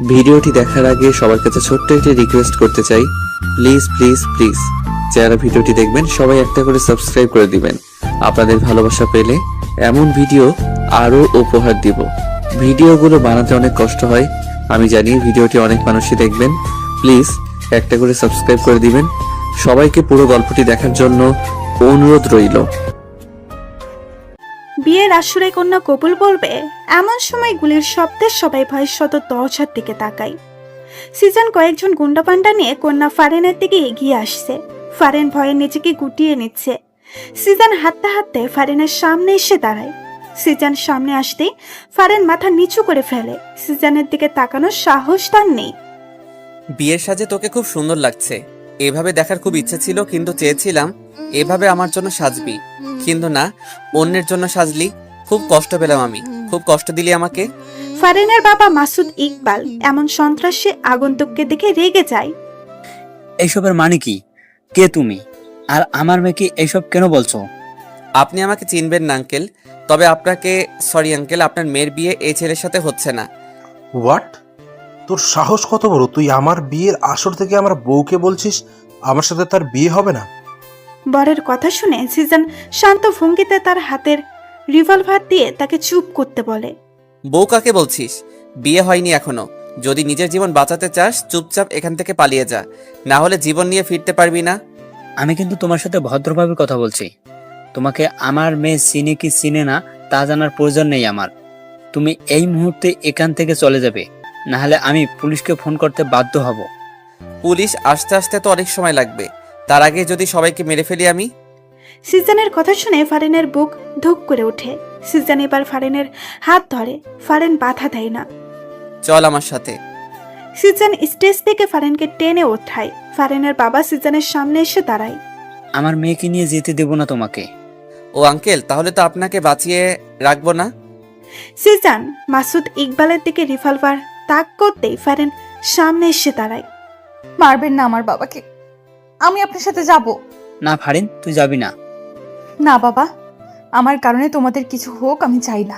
ভিডিওটি দেখার আগে সবার কাছে ছোট্ট একটি রিকোয়েস্ট করতে চাই, প্লিজ প্লিজ প্লিজ যারা ভিডিওটি দেখবেন সবাই একটা করে সাবস্ক্রাইব করে দিবেন। আপনাদের ভালোবাসা পেলে এমন ভিডিও আরো উপহার দিব। ভিডিওগুলো বানাতে অনেক কষ্ট হয়, আমি জানি। ভিডিওটি অনেক মানুষই দেখবেন, প্লিজ একটা করে সাবস্ক্রাইব করে দিবেন। সবাইকে পুরো গল্পটি দেখার জন্য অনুরোধ রইল। বিয়ের আসরে কন্যা কবুল বলবে এমন সময় গুলির শব্দে সবাই ভয়ের শত দরজার দিকে তাকায়। সিজন কয়েকজন গুন্ডাপান্ডা নিয়ে কন্যা ফারেনের দিকে এগিয়ে আসছে। ফারেন ভয়ে নিজেকে গুটিয়ে নিচ্ছে। সিজন হাঁটতে হাঁটতে ফারেনের সামনে এসে দাঁড়ায়। সিজন সামনে আসতেই ফারেন মাথা নিচু করে ফেলে। সিজনের দিকে তাকানোর সাহস তার নেই। বিয়ের সাজে তোকে খুব সুন্দর লাগছে। এভাবে দেখার খুব ইচ্ছে ছিল, কিন্তু চেয়েছিলাম এভাবে আমার জন্য সাজবি, কিন্তু না, অন্যের জন্য সাজলি। খুব কষ্ট পেলাম আমি, খুব কষ্ট দিলি আমাকে। ফারেনের বাবা মাসুদ ইকবাল এমন সন্ত্রাসী আগন্তুককে দেখে রেগে যায়। এইসবের মানে কি? কে তুমি? আর আমার মেয়েকে এইসব কেন বলছো? আপনি আমাকে চিনবেন না আঙ্কেল, তবে আপনাকে সরি আঙ্কেল, আপনার মেয়ের বিয়ে এই ছেলের সাথে হচ্ছে না। হোয়াট? তোর সাহস কত বড়? তুই আমার বিয়ের আসর থেকে আমার বউকে বলছিস আমার সাথে তার বিয়ে হবে না? বরের কথা শুনে সিজন শান্ত ভঙ্গিতে তার হাতের রিভলভার দিয়ে তাকে চুপ করতে বলে। বউ কাকে বলছিস? বিয়ে হয়নি এখনো। যদি নিজের জীবন বাঁচাতে চাস চুপচাপ এখান থেকে পালিয়ে যা, না হলে জীবন নিয়ে ফিরতে পারবি না। আমি কিন্তু তোমার সাথে ভদ্রভাবে কথা বলছি। তোমাকে আমার মেয়ে চিনে কি চিনে না তা জানার প্রয়োজন নেই আমার। তুমি এই মুহূর্তে এখান থেকে চলে যাবে, না হলে আমি পুলিশকে ফোন করতে বাধ্য হব। পুলিশ আসতে আসতে তো অনেক সময় লাগবে, তার আগে যদি সবাইকে মেরে ফেলি আমি। সিজনের কথা শুনে ফারেনের বুক ধুক করে ওঠে। সিজন এবার ফারেনের হাত ধরে। ফারেন বাধা দেয় না। চল আমার সাথে। সিজন স্টেজ থেকে ফারেনকে টেনে ওঠায়। ফারেনের বাবা সিজনের সামনে এসে দাঁড়ায়। আমার মেয়েকে নিয়ে যেতে দেব না তোমাকে। ও আঙ্কেল, তাহলে তো আপনাকে বাঁচিয়ে রাখবো না। সিজন মাসুদ ইকবালের দিকে রিভলভার তাক করতেই ফারেন সামনে এসে দাঁড়ায়। মারবেন না আমার বাবাকে, আমি আপনার সাথে যাব না ফারিন, তুই যাবি না। না বাবা, আমার কারণে তোমাদের কিছু হোক আমি চাই না।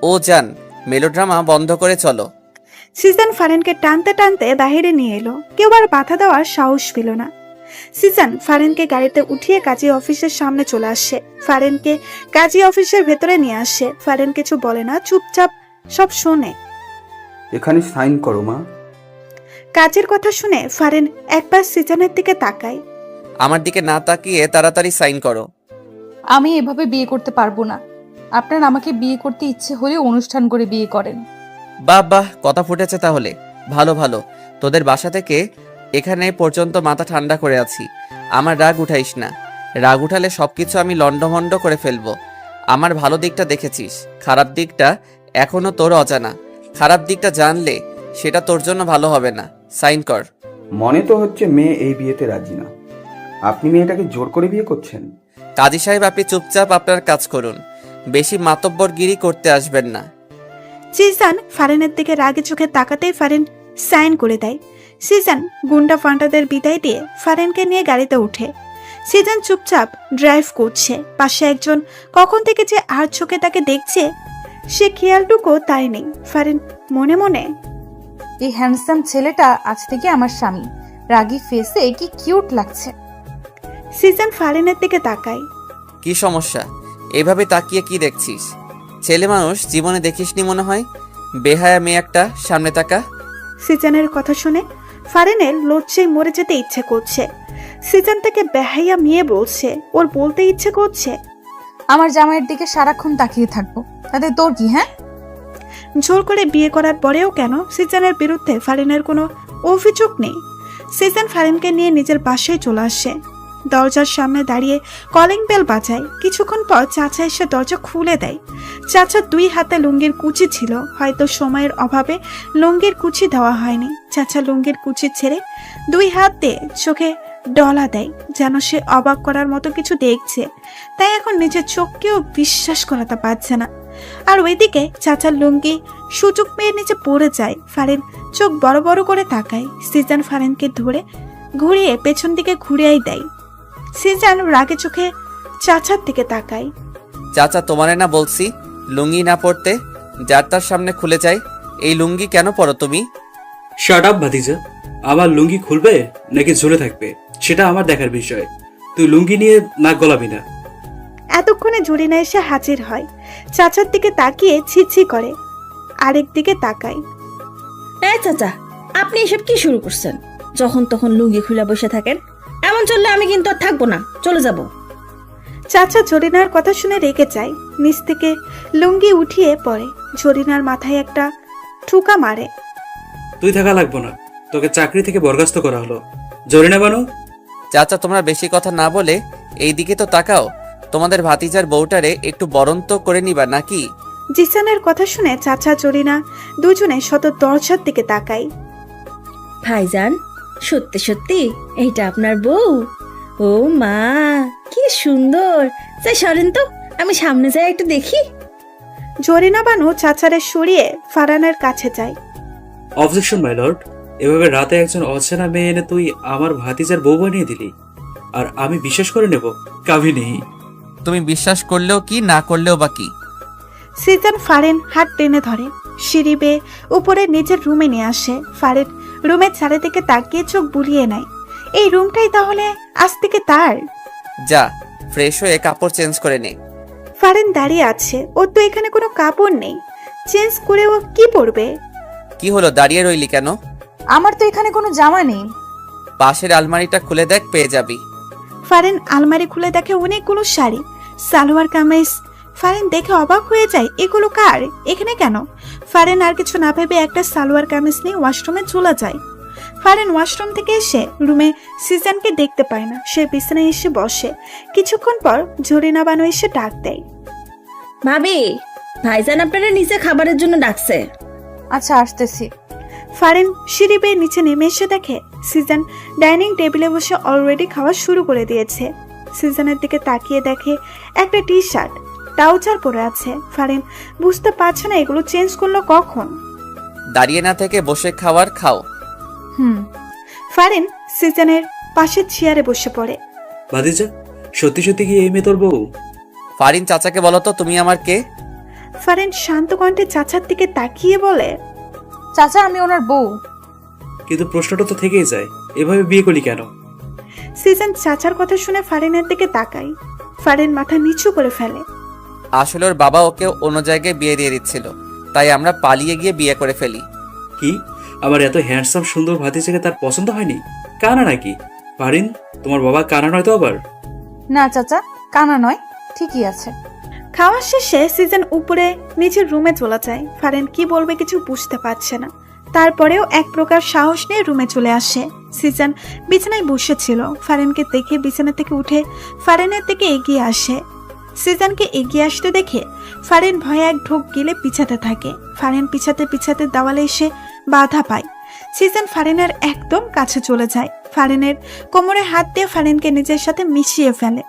ও যান, মেলোড্রামা বন্ধ করে চলো। সিজন ফারেনকে টানতে টানতে বাহিরে নিয়ে এলো। কেউ আর বাধা দেওয়ার সাহস পেল না। সিজন ফারেনকে গাড়িতে উঠিয়ে কাজী অফিসের সামনে চলে আসে। ফারেনকে কাজী অফিসের ভেতরে নিয়ে আসে। ফারেন কিছু বলে না, চুপচাপ সব শোনে। এখানে সাইন করো মা। কাজের কথা শুনে ফারেন একবার সিজনের দিকে তাকায়। আমার দিকে না তাকিয়ে তাড়াতাড়ি সাইন করো। আমি এভাবে বিয়ে করতে পারবো না। আপনার আমাকে বিয়ে করতে ইচ্ছে হলে অনুষ্ঠান করে বিয়ে করেন। বাহ বাহ, কথা ফুটেছে তাহলে। ভালো ভালো, তোদের বাসা থেকে এখানে পর্যন্ত মাথা ঠান্ডা করে আছি। আমার রাগ উঠাইস না, রাগ উঠালে সবকিছু আমি লন্ডভন্ড করে ফেলবো। আমার ভালো দিকটা দেখেছিস, খারাপ দিকটা এখনো তোর অজানা। খারাপ দিকটা জানলে সেটা তোর জন্য ভালো হবে না। সাইন কর। মনে তো হচ্ছে মেয়ে এই বিয়েতে রাজি না। আপনি মেয়েটাকে জোর করে বিয়ে করছেন? কাজী সাহেব, আপনি চুপচাপ আপনার কাজ করুন, বেশি মাতব্বরগিরি করতে আসবেন না। সিজন ফারেনের দিকে রাগে চোখে তাকাতেই ফারেন সাইন করে দেয়। সিজন গুন্ডা ফান্টাদের বিদায় দিয়ে ফারেনকে নিয়ে গাড়িতে উঠে। সিজন চুপচাপ ড্রাইভ করছে। পাশে একজন কখন থেকে যে আর চোখে তাকে দেখছে সে খেয়ালটুকু তাই নেই। ফারেন মনে মনে, এই হ্যান্ডসাম ছেলেটা আজ থেকে আমার স্বামী। রাগী ফেসে কি কিউট লাগছে। সিজন ফারেনের দিকে তাকায়। কি সমস্যা? এভাবে তাকিয়ে কি দেখছিস? ছেলে মানুষ জীবনে দেখিসনি মনে হয়। বেহায়া মেয়ে একটা, সামনে তাকা। সিজনের কথা শুনে ফারেনের লজ্জায় মরে যেতে ইচ্ছে করছে। সিজন তাকে বেহাইয়া মেয়ে বলছে, ওর বলতে ইচ্ছে করছে আমার জামাইয়ের দিকে সারাক্ষণ তাকিয়ে থাকবো, তাতে তোর কি? হ্যাঁ, জোর করে বিয়ে করার পরেও কেন সিজনের বিরুদ্ধে ফারেনের কোনো অভিযোগ নেই। সিজন ফারেনকে নিয়ে নিজের বাসায় চলে আসে। দরজার সামনে দাঁড়িয়ে কলিং বেল বাজায়। কিছুক্ষণ পর চাচা এসে দরজা খুলে দেয়। চাচা দুই হাতে লুঙ্গির কুচি ছিল, হয়তো সময়ের অভাবে লুঙ্গির কুচি দেওয়া হয়নি। চাচা লুঙ্গির কুচি ছেড়ে দুই হাত দিয়ে চোখে ডলা দেয়, যেন সে অবাক করার মতো কিছু দেখছে। তাই এখন নিজের চোখকেও বিশ্বাস করাতে পারছে না। আর ওইদিকে চাচার লুঙ্গি সুযোগ পেয়ে নিচে পড়ে যায়। ফারেন চোখ বড় বড় করে তাকায়। সিজন ফারেনকে ধরে ঘুরিয়ে পেছন দিকে ঘুরিয়েই দেয়। সিজন রাগে চোখে চাচার দিকে তাকায়। চাচা, তোমারে না বলছি লুঙ্গি না পরতে? যার তার সামনে খুলে যায়। এই লুঙ্গি কেন পরো তুমি? শাট আপ ভাতিজা, আমার লুঙ্গি খুলবে নাকি ঝুলে থাকবে সেটা আমার দেখার বিষয়। তুই লুঙ্গি নিয়ে নাক গলাবি না। এতক্ষণে জরিনা এসে হাজির হয়। চাচার দিকে তাকিয়ে ছি করে, আরেক দিকে তাকায়। চাচা, আপনি এসব কি শুরু করছেন? যখন তখন লুঙ্গি খুলে বসে থাকেন, এমন চললে আমি কিন্তু আর থাকবো না, চলে যাব। চাচা জরিনার কথা শুনে রেগে যায়, নিচ থেকে লুঙ্গি উঠিয়ে পড়ে। জরিনার মাথায় একটা ঠুকা মারে। তুই থাকা লাগবো না, তোকে চাকরি থেকে বরখাস্ত করা হলো। জরিনা বানু, চাচা তোমরা বেশি কথা না বলে এই দিকে তো তাকাও। তোমাদের ভাতিজার বউটারে একটু বরন্ত করে নিবা নাকি? জিসানের কথা শুনে চাচা জরিনা দুজনে শত দরজার দিকে তাকায়। ভাইজান, সত্যি সত্যি এইটা আপনার বউ? ও মা, কি সুন্দর! যাই সরেন তো, আমি সামনে যাই একটু দেখি। জরিনা বানু চাচারে সরিয়ে ফারানের কাছে যায়। Objection my lord. এভাবে রাতে একজন অচেনা মেয়ে এনে তুই আমার ভাতিজার বউ বানিয়ে দিলি, আর আমি বিশ্বাস করে নেব? কাভি নেই। তুমি বিশ্বাস করলেও কি, না করলেও বা কি? সিজন ফারেন হাত টেনে ধরে, সিঁড়ি বেয়ে উপরে নিজের রুমে নিয়ে আসে। ফারেন রুমের চারিদিকে তাকিয়ে চোখ বুলিয়ে নেয়। এই রুমটাই তাহলে আজ থেকে তার। যা, ফ্রেশ হয়ে কাপড় চেঞ্জ করে নে। ফারেন দাঁড়িয়ে আছে, ওর তো এখানে কোনো কাপড় নেই, চেঞ্জ করে ও কি পরবে? কি হলো, দাঁড়িয়ে রইলি কেন? আমার তো এখানে কোনো জামা নেই। পাশের আলমারিটা খুলে দেখ, পেয়ে যাবি। ফারেন আলমারি খুলে দেখে অনেকগুলো শাড়ি, সালোয়ার কামিজ। ফারেন দেখে অবাক হয়ে যায়, এগুলো কার, এখানে কেন? ফারেন আর কিছু না ভেবে একটা সালোয়ার কামিজ নিয়ে ওয়াশরুমে চলে যায়। ফারেন ওয়াশরুম থেকে এসে রুমে সিজনকে দেখতে পায় না। সে বিছানায় এসে বসে। কিছুক্ষণ পর জরিনা বানু এসে ডাক দেয়। ভাবি, ভাইজান আপনারা নিচে খাবারের জন্য ডাকছে। আচ্ছা, আসতেছি। ফারেন সিঁড়ি বেয়ে নিচে নেমে এসে দেখে সিজন ডাইনিং টেবিলে বসে অলরেডি খাওয়া শুরু করে দিয়েছে। সিজনের দিকে তাকিয়ে দেখে একটা টি শার্ট ট্রাউজার পরে আছে। ফারেন বুঝতে পারছে না এগুলো চেঞ্জ করলো কখন। দাঁড়িয়ে না থেকে বসে খাওয়ার খাও। ফারেন সিজনের পাশের চেয়ারে বসে পড়ে। ভাতিজা, সত্যি সত্যি কি এই মেয়ে তোর বউ? ফারিন, চাচাকে বলো তো তুমি আমার কে? ফারেন শান্ত কণ্ঠে চাচার দিকে তাকিয়ে বলে, চাচা, আমি ওনার বউ। কিন্তু প্রশ্নটা তো থেকেই যায়, এভাবে বিয়ে করলি কেন? সিজন চাচার কথা শুনে ফারেনের দিকে তাকায়। ফারেন মাথা নিচু করে ফেলে। আসলে ওর বাবা ওকে অন্য জায়গায় বিয়ে দিয়ে দিচ্ছিল, তাই আমরা পালিয়ে গিয়ে বিয়ে করে ফেলি। কি, আমার এত হ্যান্ডসাম সুন্দর ভাতিজাকে তার পছন্দ হয়নি? কানা নাকি? পারিন, তোমার বাবা কানা নয় তো আবার? না চাচা, কানা নয়, ঠিকই আছে। খাওয়া শেষে সিজন উপরে নিজের রুমে চলে যায়। ফারেন কি বলবে কিছু বুঝতে পারছে না। তারপরেও এক প্রকার সাহস নিয়ে রুমে চলে আসে। সিজন বিছানায় বসেছিল। ফারেনকে দেখে বিছানা থেকে উঠে ফারেনের দিকে এগিয়ে আসে। সিজনকে এগিয়ে আসতে দেখে ফারেন ভয়ে এক ঢোক গিলে পিছাতে থাকে। ফারেন পিছাতে দেওয়ালে এসে বাধা পায়। সিজন ফারেনের একদম কাছে চলে যায়। ফারেনের কোমরে হাত দিয়ে ফারেনকে নিজের সাথে মিশিয়ে ফেলে।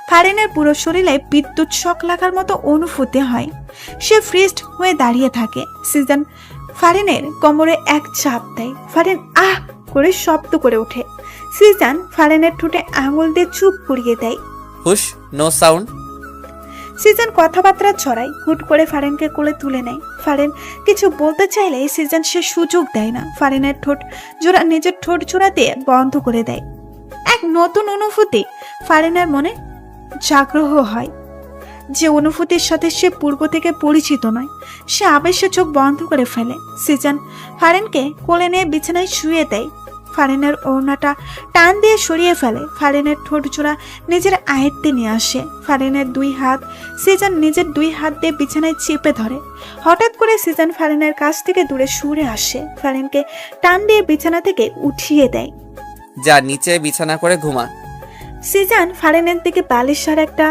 ফারেনের পুরো শরীরে বিদ্যুৎ শক লাগার মতো অনুভূতি হয়। সে ফ্রিজড হয়ে দাঁড়িয়ে থাকে। সিজন ফারেনের কোমরে এক চাপ দেয়। ফারেন আহ করে শব্দ করে ওঠে। সিজন ফারেনের ঠোঁটে আঙুল দিয়ে চুপ করিয়ে দেয়। হুশ, নো সাউন্ড। সিজন কথাবার্তা ছড়ায়। হুট করে ফারেনকে কোলে তুলে নেয়। ফারেন কিছু বলতে চাইলে সিজন সে সুযোগ দেয় না। ফারেনের নিজের ঠোঁট জোড়া দিয়ে বন্ধ করে দেয়। এক নতুন অনুভূতি ফারেনের মনে জাগ্রহ হয়, যে অনুভূতির সাথে সে পূর্ব থেকে পরিচিত নয়। সে আবেশে চোখ বন্ধ করে ফেলে। সিজন ফারেনকে কোলে নিয়ে বিছানায় শুয়ে দেয়। ফারেনের ওড়নাটা টান দিয়ে সরিয়ে ফেলে। ফারেনের ঠোঁট জোড়া নিজের আয়ত্তে নিয়ে আসে। ফারেনের দুই হাত সিজন নিজের দুই হাত দিয়ে বিছানায় চেপে ধরে। হঠাৎ করে সিজন ফারেনের কাছ থেকে দূরে সরে আসে। ফারেনকে টান দিয়ে বিছানা থেকে উঠিয়ে দেয়। যা, নিচে বিছানা করে ঘুমা। সিজন ফারেনের দিকে বালিশের একটা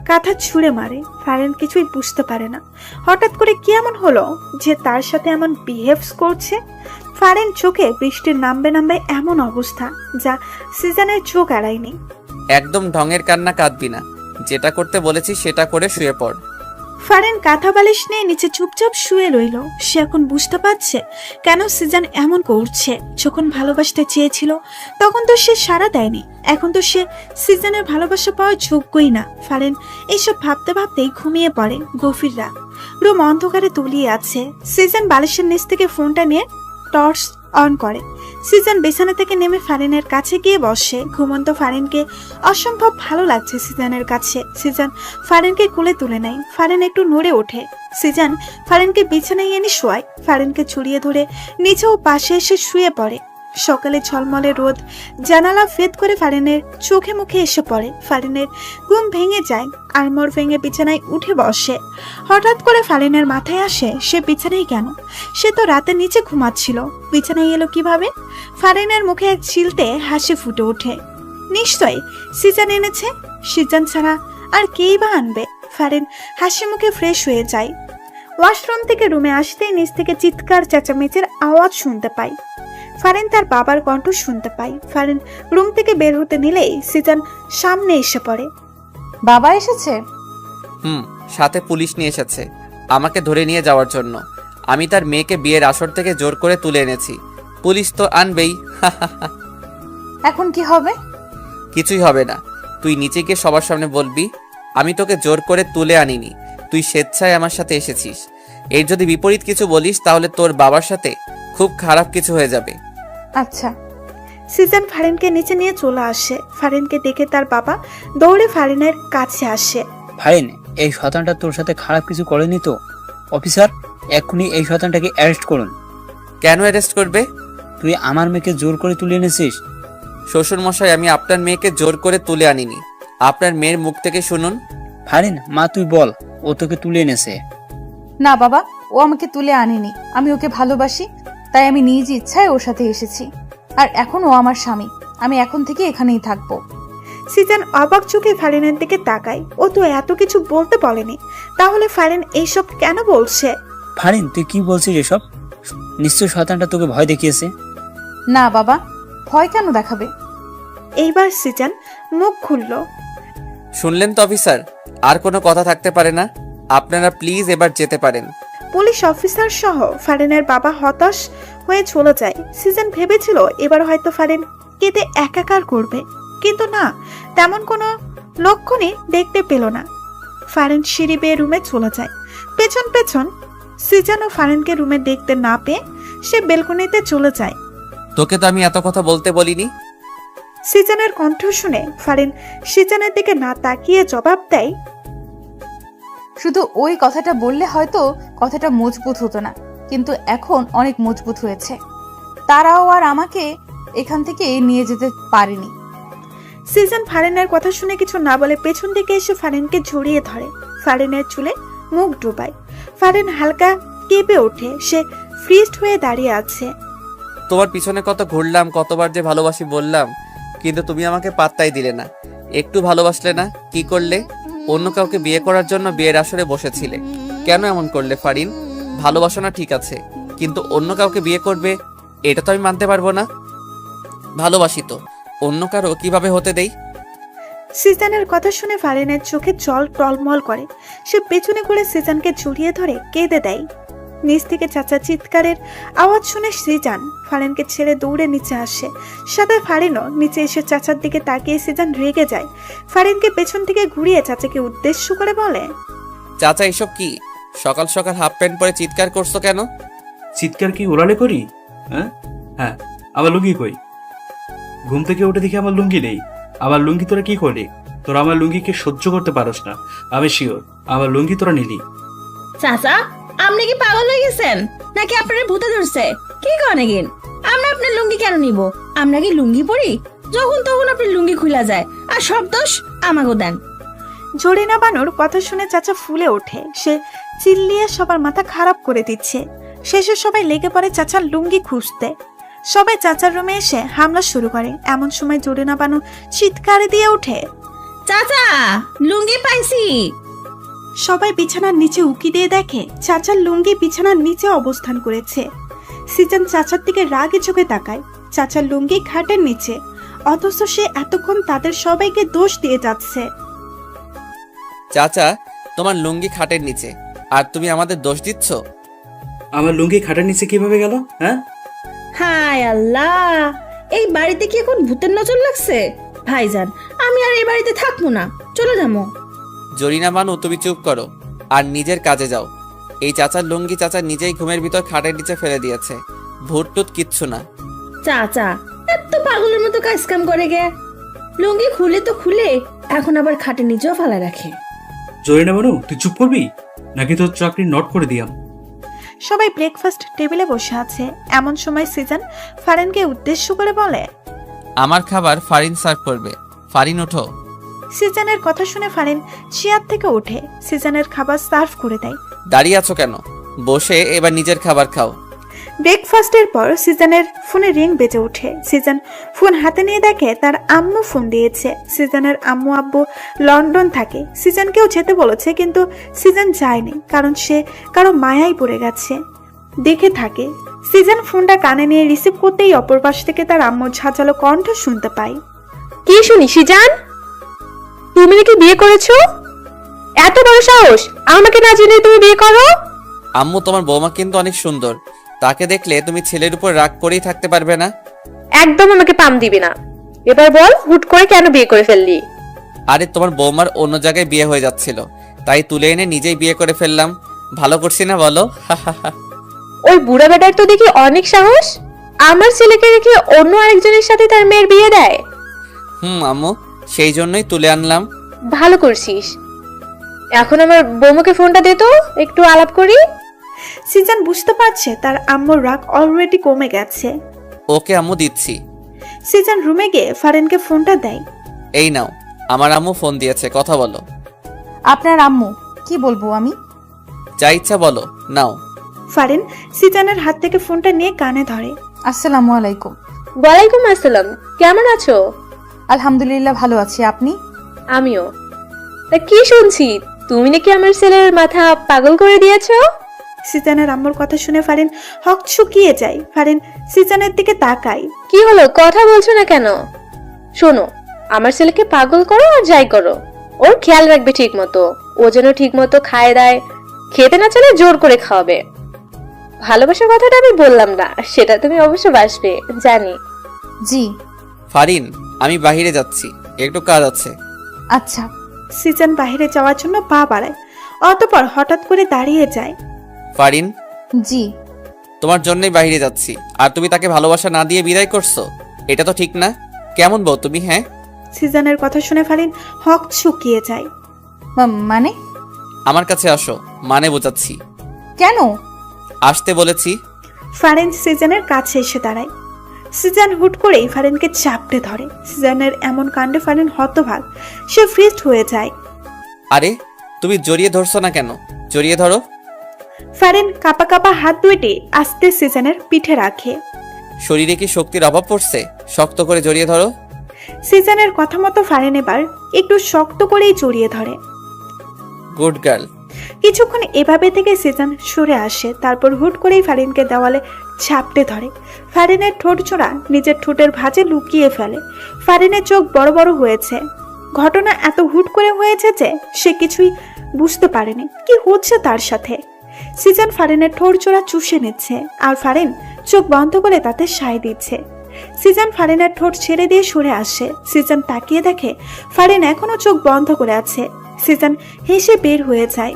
কাঁথা ছুঁড়ে মারে। ফারেন কিছুই বুঝতে পারে না হঠাৎ করে কি এমন হলো যে তার সাথে এমন বিহেভস করছে। ফারেন চোখে বৃষ্টির নামবে এমন অবস্থা যা সিজনের চোখ এড়ায়নি। একদম ঢঙের কান্না কাঁদবি না, যেটা করতে বলেছি সেটা করে শুয়ে পড়। ফারেন কাঁথা বালিশ নিয়ে নিচে চুপচাপ শুয়ে রইল। সে এখন বুঝতে পারছে কেন সিজন এমন করছে। যখন ভালোবাসতে চেয়েছিল তখন তো সে সাড়া দেয়নি। এখন তো সে সিজনের ভালোবাসা পাওয়ার যোগ্যই না। ফারেন এইসব ভাবতে ভাবতেই ঘুমিয়ে পড়ে। গভীর রাত, রুম অন্ধকারে তলিয়ে আছে। সিজন বালিশের নিচ থেকে ফোনটা নিয়ে টর্চ অন করে। সিজন বিছানা থেকে নেমে ফারিনের কাছে গিয়ে বসে। ঘুমন্ত ফারিনকে অসম্ভব ভালো লাগছে সিজনের কাছে। সিজন ফারিনকে কোলে তুলে নেয়। ফারিন একটু নড়ে ওঠে। সিজন ফারিনকে বিছানায় এনে শোয়ায়। ফারিনকে ছড়িয়ে ধরে নিচেও পাশে এসে শুয়ে পড়ে। সকালে ঝলমলে রোদ জানালা ভেদ করে ফারিনের চোখে মুখে এসে পড়ে। ফারিনের ঘুম ভেঙে যায়। আড়মোড় ভেঙে বিছানায় উঠে বসে। হঠাৎ করে ফারিনের মাথায় আসে সে বিছানায় কেন? সে তো রাতে নিচে ঘুমাচ্ছিল, বিছানায় এলো কিভাবে? ফারিনের মুখে এক চিলতে হাসি ফুটে ওঠে। নিশ্চয়ই সিজন এনেছে। সিজন ছাড়া আর কেই বা আনবে? ফারিন হাসি মুখে ফ্রেশ হয়ে যায়। ওয়াশরুম থেকে রুমে আসতেই নিচ থেকে চিৎকার চেঁচামেচির আওয়াজ শুনতে পায়। ফারিন তার বাবার কণ্ঠ শুনতে পায়। ফারিন রুম থেকে বের হতে নিলেই সিজন সামনে এসে পড়ে। বাবা এসেছে? সাথে পুলিশ নিয়ে এসেছে আমাকে ধরে নিয়ে যাওয়ার জন্য। আমি তার মেয়েকে বিয়ের আসর থেকে জোর করে তুলে এনেছি। পুলিশ তো আনবেই। এখন কি হবে? কিছুই হবে না। তুই নিচে গিয়ে সবার সামনে বলবি আমি তোকে জোর করে তুলে আনিনি, তুই স্বেচ্ছায় আমার সাথে এসেছিস। এর যদি বিপরীত কিছু বলিস তাহলে তোর বাবার সাথে খুব খারাপ কিছু হয়ে যাবে। আচ্ছা। সিজন ফারিনকে নিচে নিয়ে চলে আসে। ফারিনকে দেখে তার বাবা দৌড়ে ফারিনের কাছে আসে। ফারিন, এই শয়তানটা তোর সাথে খারাপ কিছু করেনি তো? অফিসার, এক্ষুনি এই শয়তানটাকে অ্যারেস্ট করুন। কেন অ্যারেস্ট করবে? তুই আমার মেয়েকে জোর করে তুলে এনেছিস। শ্বশুর মশাই, আমি আপনার মেয়েকে জোর করে তুলে আনিনি। আপনার মেয়ের মুখ থেকে শুনুন। ফারিন, মা তুই বল, ও তোকে তুলে এনেছে। না বাবা, ও আমাকে তুলে আনেনি। আমি ওকে ভালোবাসি, তাই আমি নিজ ইচ্ছায় ওর সাথে এসেছি। আর এখন ও আমার স্বামী। আমি এখন থেকে এখানেই থাকবো। সিজন অবাক চোখে ফারিনের দিকে তাকায়। ও তো এত কিছু বলতে বলেনি, তাহলে ফারিন এইসব কেন বলছে? ফারিন, তুই কি বলছিস এসব? নিশ্চয় শয়তানটা তোকে ভয় দেখিয়েছে। না বাবা, ভয় কেন দেখাবে? এইবার সিজন মুখ খুলল। শুনলেন তো অফিসার, আর কোনো কথা থাকতে পারে না। আপনারা প্লিজ এবার যেতে পারেন। পুলিশ অফিসার সহ ফারিনের বাবা হতাশ হয়ে চলে যায়। সিজন ভেবেছিল এবার হয়তো ফারিন কেঁদে একাকার করবে, কিন্তু না, তেমন কোনো লক্ষণই দেখতে পেল না। ফারিন সিঁড়ি বেয়ে রুমে চলে যায়। পেছন পেছন সিজন ও ফারিনকে রুমে দেখতে না পেয়ে সে বেলকনিতে চলে যায়। তোকে তো আমি এত কথা বলতে বলিনি। সিজনের কণ্ঠ শুনে ফারিন সিজনের দিকে না তাকিয়ে জবাব দেয়, শুধু ওই কথাটা বললে হয়তো কথাটা মজবুত হতো না, কিন্তু এখন অনেক মজবুত হয়েছে। তারাও আর আমাকে এখান থেকে নিয়ে যেতে পারেনি। সিজন ফারিনের কথা শুনে কিছু না বলে পেছন দিকে এসে ফারিনকে জড়িয়ে ধরে। ফারিনের চুলে মুখ ডুবায়। ফারিন হালকা কেঁপে ওঠে। সে ফ্রিজড হয়ে দাঁড়িয়ে আছে। তোমার পিছনে কত ঘুরলাম, কতবার যে ভালোবাসি বললাম, কিন্তু তুমি আমাকে পাত্তাই দিলে না। একটু ভালোবাসলে না, কি করলে? অন্য কাউকে বিয়ে করার জন্য বিয়ের আসরে বসেছিলে। কেন এমন করলে ফারিন? ভালোবাসো না ঠিক আছে, কিন্তু অন্য কাউকে বিয়ে করবে এটা তো আমি মানতে পারবো না। ভালোবাসি তো, অন্য কারো কিভাবে হতে দেই? সিজনের কথা শুনে ফারিনের চোখে জল টলমল করে। সে পেছনে করে সিজনকে জড়িয়ে ধরে কেঁদে দেয়। নিচ থেকে চাচা চিৎকারের আওয়াজ শুনে সিজান ফারিনকে ছেড়ে দৌড়ে নিচে আসে। সাথে ফারিনও নিচে এসে চাচার দিকে তাকিয়ে সিজান রেগে যায়। ফারিনকে পেছন থেকে ঘুরিয়ে চাচাকে উদ্দেশ্য করে বলে, চাচা এসব কি? সকাল সকাল হাফ প্যান্ট পরে চিৎকার করছো কেন? চিৎকার কি ওরালে করি? হ্যাঁ হ্যাঁ, আমার লুঙ্গি কই? ঘুম থেকে উঠে দেখি আমার লুঙ্গি নেই। আমার লুঙ্গি তোরা কি করলি? তোরা আমার লুঙ্গিকে সহ্য করতে পারস না, আমি শিওর। আমার লুঙ্গি তোরা নিলি। চাচা, আপনি কি পাগল হয়ে গেছেন নাকি আপনার ভূতে ধরছে? কি করেন? আমরা আপনার লুঙ্গি কেন নিব? আমরা কি লুঙ্গি পরি? যখন তখন আপনার লুঙ্গি খুলা যায়, আর সব দোষ আমাকে দেন। জরিনা বানুর কথা শুনে চাচা ফুলে ওঠে। সে চিল্লিয়ে সবার মাথা খারাপ করে দিচ্ছে। শেষে সবাই লেগে পড়ে চাচার লুঙ্গি খুঁজতে। সবাই চাচার রুমে এসে হামলা শুরু করে। এমন সময় জরিনা বানু চিৎকার দিয়ে ওঠে, চাচা, লুঙ্গি পাইছি। সবাই বিছানার নিচে উকি দিয়ে দেখে চাচার লুঙ্গি বিছানার নিচে অবস্থান করেছে। সিজন চাচার দিকে রাগে চোখে তাকায়। চাচার লুঙ্গি খাটের নিচে, অথচ সে এতক্ষণ তাদের সবাইকে দোষ দিয়ে যাচ্ছে। চাচা, তোমার লুঙ্গি খাটের নিচে, আর তুমি আমাদের দোষ দিচ্ছ? আমার লুঙ্গি খাটের নিচে কিভাবে গেল? হ্যাঁ, হায় আল্লাহ, এই বাড়িতে কি এখন ভূতের নজর লাগছে? ভাইজান, আমি আর এই বাড়িতে থাকবো না, চলে যাবো। জরিনা বানু, তুমি চুপ করো আর নিজের কাজে যাও। এই চাচার লুঙ্গি চাচা নিজেই ঘুমের ভিতর খাটের নিচে ফেলে দিয়েছে। ভূত টুত কিচ্ছু না। চাচা এত পাগলের মতো কাজ কাম করে গে, লুঙ্গি খুলে তো খুলে এখন আবার খাটে নিচেও ফালা রাখে। জরিনা বানু, তুই চুপ করবি নাকি তোর চাকরি নট করে দিয়াম? সবাই ব্রেকফাস্ট টেবিলে বসে আছে। এমন সময় সিজন ফারিনকে উদ্দেশ্য করে বলে, আমার খাবার ফারিন সার্ভ করবে। ফারিন ওঠো। সিজনের কথা শুনে ফারিন চেয়ার থেকে ওঠে, সিজনের খাবার সার্ভ করে দেয়। দাঁড়িয়ে আছো কেন? বসে এবার নিজের খাবার খাও। ব্রেকফাস্টের পর সিজনের ফোনে রিং বেজে ওঠে। সিজন ফোন হাতে নিয়ে দেখে তার আম্মু ফোন দিয়েছে। সিজনের আম্মু আব্বু লন্ডন থাকে, সিজনকেও যেতে বলেছে, কিন্তু সিজন যায়নি কারণ সে কারো মায়ায় পড়ে গেছে। দেখে থাকে সিজন ফোনটা কানে নিয়ে রিসিভ করতেই অপর পাশ থেকে তার আম্মুর ঝাঁঝালো কণ্ঠ শুনতে পায়। কি শুনি সিজান, তুমি নাকি বিয়ে করেছো? এত বড় সাহস, আমাকে না জেনে তুমি বিয়ে করো? আম্মু, তোমার বৌমা কিন্তু অনেক সুন্দর, তাকে দেখলে তুমি ছেলের উপর রাগ করেই থাকতে পারবে না। একদম আমাকে পাম দিবি না। এবার বল, হুট করে কেন বিয়ে করে ফেললি? আরে তোমার বৌমার অন্য জায়গায় বিয়ে হয়ে যাচ্ছিল, তাই তুলে এনে নিজেই বিয়ে করে ফেললাম। ভালো করছি না বলো? ওই বুড়া বেটার তো দেখি অনেক সাহস, আমার ছেলেকে রেখে অন্য আরেকজনের সাথে তার মেয়ের বিয়ে দেয়। আম্মু, সেই জন্যই তুলে আনলাম। ভালো করছিস। এখন আমার বৌমাকে ফোনটা দে তো, একটু আলাপ করি। সিজন বুঝতে পারছে তার আম্মুর রাগ অলরেডি কমে গেছে। ওকে আম্মু, দিচ্ছি। সিজন রুমে গিয়ে ফারিনকে ফোনটা দেয়। এই নাও, আমার আম্মু ফোন দিয়েছে, কথা বলো। আপনার আম্মু? কি বলবো আমি? যা ইচ্ছা বলো, নাও। ফারিন সিজনের হাত থেকে ফোনটা নিয়ে কানে ধরে। আসসালামু আলাইকুম। ওয়ালাইকুম আসসালাম, কেমন আছো? আলহামদুলিল্লাহ ভালো আছি, আপনি? আমিও। তা কি শুনছি, তুমি নাকি আমার ছেলের মাথা পাগল করে দিয়েছো? সিজনের আম্মুর কথা শুনে ফারিন হকচকিয়ে যায়। ফারিন সিজনের দিকে তাকায়। কি হলো, কথা বলছো না কেন? শোনো, আমার ছেলেকে পাগল করো আর যাই করো, ওর খেয়াল রাখবে ঠিক মতো। ও যেন ঠিক মতো খায় দায়, খেতে না চলে জোর করে খাওয়াবে। ভালোবাসার কথাটা আমি বললাম না, সেটা তুমি অবশ্য বাসবে জানি। জি। ফারিন, আমি বাইরে যাচ্ছি, একটু কাজ আছে। আচ্ছা। সিজন বাইরে যাওয়ার জন্য পা বাড়ায়, অতঃপর হঠাৎ করে দাঁড়িয়ে যায়। ফারিন, জি। তোমার জন্যই বাইরে যাচ্ছি, আর তুমি তাকে ভালোবাসা না দিয়ে বিদায় করছো? এটা তো ঠিক না। কেমন বউ তুমি? হ্যাঁ, সিজনের কথা শুনে ফারিন হকচকিয়ে যায়। মানে? আমার কাছে আসো, মানে বোঝাচ্ছি। কেন? আসতে বলেছি। ফারিন সিজনের কাছে এসে দাঁড়ায়। সিজন হুট করেই ফারিনকে চাপটে ধরে। সিজনের এমন কাণ্ডে ফারিন হতভাগ, সে ফ্রিজড হয়ে যায়। আরে তুমি জড়িয়ে ধরছো না কেন? জড়িয়ে ধরো। ফারিন কাপা কাপা হাত দুইটি আস্তে সিজনের পিঠে রাখে। শরীরে কি শক্তির অভাব পড়ছে? শক্ত করে জড়িয়ে ধরো। সিজনের কথা মতো ফারিন এবার একটু শক্ত করেই জড়িয়ে ধরে। Good girl. কিছুক্ষণ এভাবে থেকে সিজন সরে আসে, তারপর হুট করেই ফারিনকে দেওয়ালে ঝাপটে ধরে। ফারিনের ঠোঁট চোরা নিজের ঠোঁটের ভাঁজে লুকিয়ে ফেলে। ফারিনের চোখ বড় বড় হয়েছে। ঘটনা এত হুট করে হয়েছে যে সে কিছুই বুঝতে পারেনি কি হচ্ছে তার সাথে। সিজন ফারিনের ঠোঁট চোরা চুষে নিচ্ছে, আর ফারিন চোখ বন্ধ করে তাতে সায় দিচ্ছে। সিজন ফারিনের ঠোঁট ছেড়ে দিয়ে সরে আসে। সিজন তাকিয়ে দেখে ফারিন এখনো চোখ বন্ধ করে আছে। সিজন হেসে বের হয়ে যায়।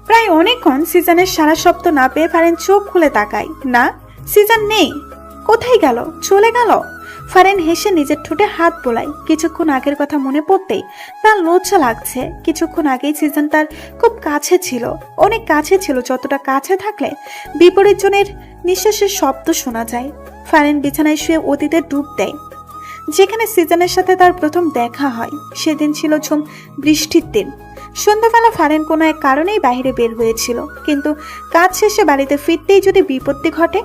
প্রায় অনেকক্ষণ সিজনের সারা শব্দ না পেয়ে ফারিন চোখ খুলে তাকায়। না, সিজন নেই। কোথায় গেল? চলে গেল? ফারিন হেসে নিজের ঠোঁটে হাত বোলায়। কিছুক্ষণ আগের কথা মনে পড়তেই তার লজ্জা লাগছে। কিছুক্ষণ আগেই সিজন তার খুব কাছে ছিল, অনেক কাছে ছিল, যতটা কাছে থাকলে বিপরীত জনের নিঃশ্বাসের শব্দ শোনা যায়। ফারিন বিছানায় শুয়ে অতীতে ডুব দেয়। যেখানে সিজনের সাথে তার প্রথম দেখা হয় সেদিন ছিল ঝুম বৃষ্টির দিন। সন্ধ্যাবেলা ফারিন কোনো এক কারণেই বাইরে বের হয়েছিল, কিন্তু কাজ শেষে বাড়িতে ফিরতেই যদি বিপত্তি ঘটে।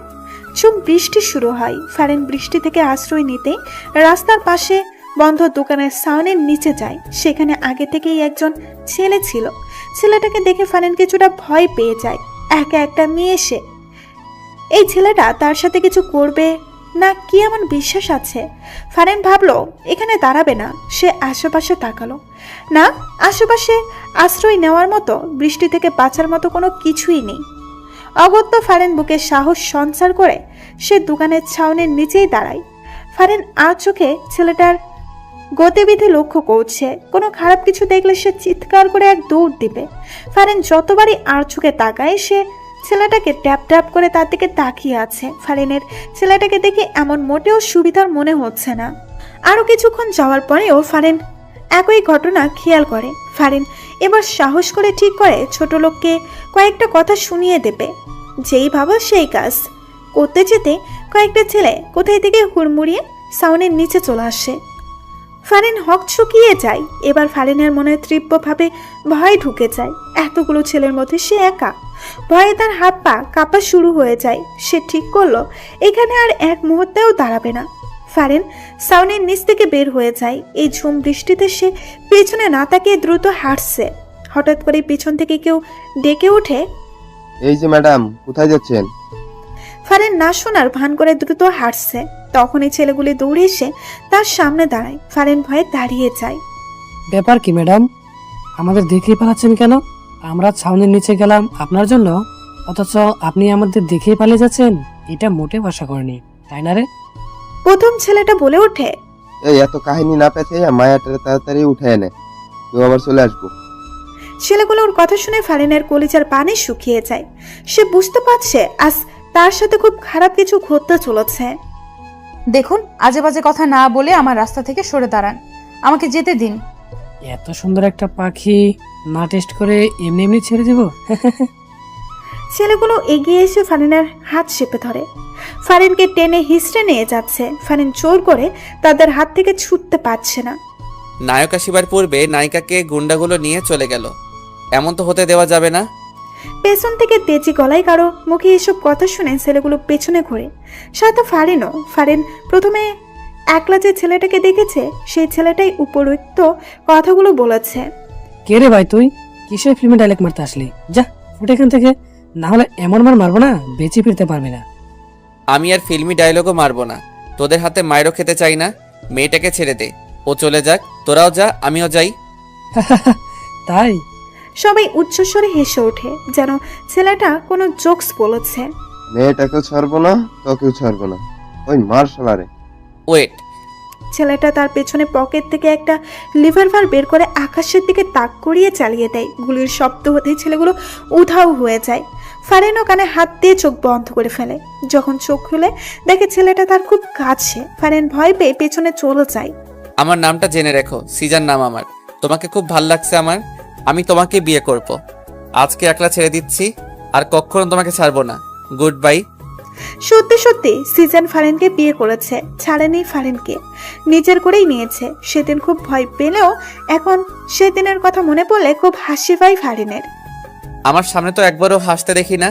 ঝুম বৃষ্টি শুরু হয়। ফারিন বৃষ্টি থেকে আশ্রয় নিতে রাস্তার পাশে বন্ধ দোকানের সাউনের নিচে যায়। সেখানে আগে থেকেই একজন ছেলে ছিল। ছেলেটাকে দেখে ফারিন কিছুটা ভয় পেয়ে যায়। একা একটা মেয়ে সে। এই ছেলেটা তার সাথে কিছু করবে না কি এমন বিশ্বাস আছে? ফারিন ভাবলো এখানে দাঁড়াবে না। সে আশেপাশে তাকালো। না, আশেপাশে আশ্রয় নেওয়ার মতো, বৃষ্টি থেকে বাঁচার মতো কোনো কিছুই নেই। অগত্য ফারিন বুকে সাহস সঞ্চার করে সে দোকানের ছাউনির নিচেই দাঁড়ায়। ফারিন আর চোখে ছেলেটার গতিবিধি লক্ষ্য করছে। কোনো খারাপ কিছু দেখলে সে চিৎকার করে এক দৌড় দিবে। ফারিন যতবারই আর চোখে তাকায় সে ছেলেটাকে ট্যাপ ট্যাপ করে তার দিকে তাকিয়ে আছে। ফারিনের ছেলেটাকে দেখে এমন মোটেও সুবিধার মনে হচ্ছে না। আরও কিছুক্ষণ যাওয়ার পরেও ফারিন একই ঘটনা খেয়াল করে। ফারিন এবার সাহস করে ঠিক করে ছোট লোককে কয়েকটা কথা শুনিয়ে দেবে। যেই ভাবা সেই কাজ করতে যেতে কয়েকটা ছেলে কোথায় থেকে হুড়মুড়িয়ে সাউনের নিচে চলে আসে। ফারিন হকচকিয়ে যায়। এবার ফারিনের মনে তীব্রভাবে ভয় ঢুকে যায়। এতগুলো ছেলের মধ্যে সে একা। ভয়ে তার হাত পা কাঁপা শুরু হয়ে যায়। সে ঠিক করলো এখানে আর এক মুহূর্তেও দাঁড়াবে না। ফারিন সাউনের নিচ থেকে বের হয়ে যায়। এই ঝুম বৃষ্টিতে সে পেছনে না তাকিয়ে দ্রুত হাঁটছে। হঠাৎ করে পিছন থেকে কেউ ডেকে ওঠে, এই যে ম্যাডাম, কোথায় যাচ্ছেন? ফারিন না শোনার ভান করে দ্রুত হাঁটছে। তখনই ছেলেগুলি দৌড়ে এসে তার সামনে দাঁড়ায়। ফারিন ভয়ে দাঁড়িয়ে যায়। ব্যাপার কি ম্যাডাম, আমাদের দেখেই পালাচ্ছেন কেন? আমরা ছাউনির নিচে গেলাম আপনার জন্য, অথচ আপনি আমাদের দেখেই পালিয়ে যাচ্ছেন। এটা মোটেও আশা করিনি, তাই না রে? প্রথম ছেলেটা বলে ওঠে, এই এত কাহিনী না পেঁচাইয়া মায়াটারে তাড়াতাড়ি উঠে এনে, কেউ আবার চলে আসবো। ছেলেগুলোর কথা শুনে ফারিনের কলিজার পানি শুকিয়ে যায়। সে বুঝতে পারছে আজ তার সাথে খুব খারাপ কিছু ঘটতে চলেছে। দেখুন, আজে বাজে কথা না বলে আমার রাস্তা থেকে সরে দাঁড়ান, আমাকে যেতে দিন। এত সুন্দর একটা পাখি না টেস্ট করে এমনি এমনি ছেড়ে দেব? ছেলেগুলো এগিয়ে এসে ফারিনের হাত চেপে ধরে। ফারিনকে টেনে হিসড়ে নিয়ে যাচ্ছে। ফারিন জোর করে তাদের হাত থেকে ছুটতে পারছে না। নায়ক আসিবার পূর্বে নায়িকাকে গুন্ডাগুলো নিয়ে চলে গেল। এমন তো হতে দেওয়া যাবে না। পেছন থেকে তেজি গলায় কারো মুখে এসব কথা শুনে ছেলেগুলো পেছনে ঘোরে। সাথে ফারিনও। ফারিন প্রথমে একলা যে ছেলেটাকে দেখেছে সেই ছেলেটাই উপরোক্ত কথাগুলো বলেছে। কে রে ভাই তুই? কিসের ফিল্মে ডায়লগ মারতে আসলি? যা ফুটে এখান থেকে, না হলে এমন মার মারবো না বেঁচে ফিরতে পারবি না। আমি আর ফিল্মি ডায়লগও মারবো না। তোদের হাতে মায়েরও খেতে চাই না। মেয়েটাকে ছেড়ে দে, ও চলে যাক। তোরাও যা, আমিও যাই। তাই? সবাই উচ্চস্বরে হেসে ওঠে, যেন ছেলেটা কোনো জোকস বলেছে। মেয়েটাকেও ছাড়বো না, তোকেও ছাড়বো না, ওই মার শালারে। ওয়েট, ছেলেটা তার পেছনে পকেট থেকে একটা লিভারভার বের করে আকাশের দিকে তাক করিয়ে চালিয়ে দেয়। গুলির শব্দ হতেই ছেলেগুলো উধাও হয়ে যায়। ফারিনও কানে হাত দিয়ে চোখ বন্ধ করে ফেলে। যখন চোখ খুলে দেখে ছেলেটা তার খুব কাছে। ফারিন ভয় পেয়ে পেছনে চলে যায়। আমার নামটা জেনে রেখো, সিজান নাম আমার। তোমাকে খুব ভাল লাগছে আমার। আমি তোমাকে বিয়ে করব। আজকে একলা ছেড়ে দিচ্ছি, আর কখনো তোমাকে ছাড়বো না। Good bye. সত্যি সত্যি সিজন ফারিনকে বিয়ে করেছে, ছাড়েনি ফারিনকে, নিজের করেই নিয়েছে। সেদিন খুব ভয় পেলেও এখন সেদিনের কথা মনে পড়লে খুব হাসি পায় ফারিনের। আমার সামনে তো একবারও হাসতে দেখি না,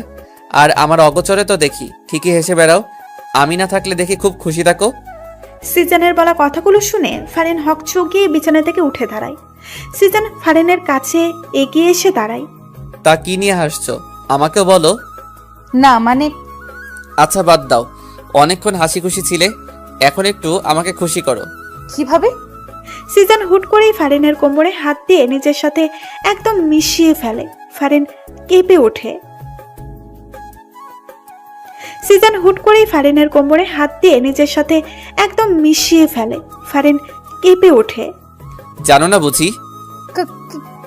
আর আমার অগোচরে তো দেখি ঠিকই হেসে বেড়াও। আমি না থাকলে দেখি খুব খুশি থাকো। সিজনের বলা কথাগুলো শুনে ফারিন হকচকিয়ে বিছানা থেকে উঠে দাঁড়ায়। সিজন ফারিনের কাছে এগিয়ে এসে দাঁড়ায়। তা কি নিয়ে হাসছো? আমাকেও বলো। না মানে, আচ্ছা বাদ দাও, অনেকক্ষণ হাসি খুশি ছিলে, এখন একটু আমাকে খুশি করো। কিভাবে? সিজন হুট করেই ফারিনের কোমরে হাত দিয়ে নিজের সাথে একদম মিশিয়ে ফেলে। ফারিন কেঁপে ওঠে। সিজন হুট করেই ফারিনের কোমরে হাত দিয়ে নিজের সাথে একদম মিশিয়ে ফেলে। ফারিন কেঁপে ওঠে। জানো না বুঝি?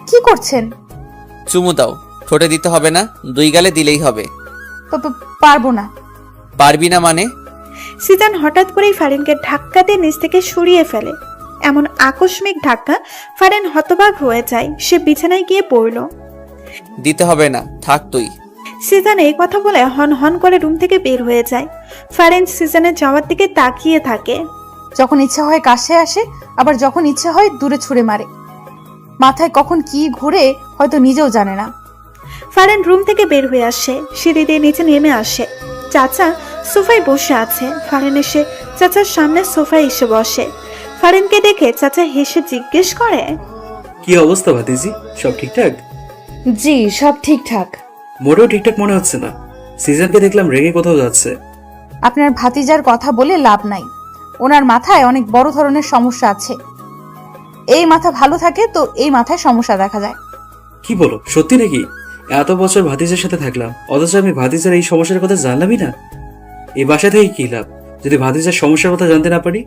কি করছেন? চুমু দাও। ঠোঁটে দিতে হবে না, দুই গালে দিলেই হবে। পারবো না। পারবি না মানে? সিজন হঠাৎ করেই ফারিনকে ধাক্কা দিয়ে নিচ থেকে সরিয়ে ফেলে। এমন আকস্মিক ধাক্কা ফারিন হতবাক হয়ে যায়। সে বিছানায় গিয়ে পড়ল। দিতে হবে না, থাক তুই। সিজন এই কথা বলে হন হন করে রুম থেকে বের হয়ে যায়। ফারিন সিজনের যাওয়ার দিকে তাকিয়ে থাকে। যখন ইচ্ছা হয় কাছে আসে, আবার যখন ইচ্ছা হয় দূরে ছুঁড়ে মারে। মাথায় কখন কি ঘুরে হয়তো নিজেও জানে না। ফারিন রুম থেকে বের হয়ে আসে, সিঁড়ি দিয়ে নিচে নেমে আসে। চাচা সোফায় বসে আছে। ফারিন এসে চাচার সামনে সোফায় এসে বসে। ফারিনকে দেখে চাচা হেসে জিজ্ঞেস করে, কি অবস্থা ভাতিজি, সব ঠিকঠাক? জি সব ঠিকঠাক। মোটেও ঠিকঠাক মনে হচ্ছে না। সিজনকে দেখলাম রেগে কোথাও যাচ্ছে। আপনার ভাতিজার কথা বলে লাভ নাই। ওনার মাথায় অনেক বড় ধরনের সমস্যা আছে। এই মাথা ভালো থাকে তো এই মাথায় সমস্যা দেখা যায়। কি বলো, সত্যি নাকি? এত বছর ভাতিজার সাথে থাকলাম, অথচ আমি ভাতিজার এই সমস্যার কথা জানলামই না। এই বাসা থেকে কি লাভ যদি ভাতিজার সমস্যার কথা জানতে না পারি?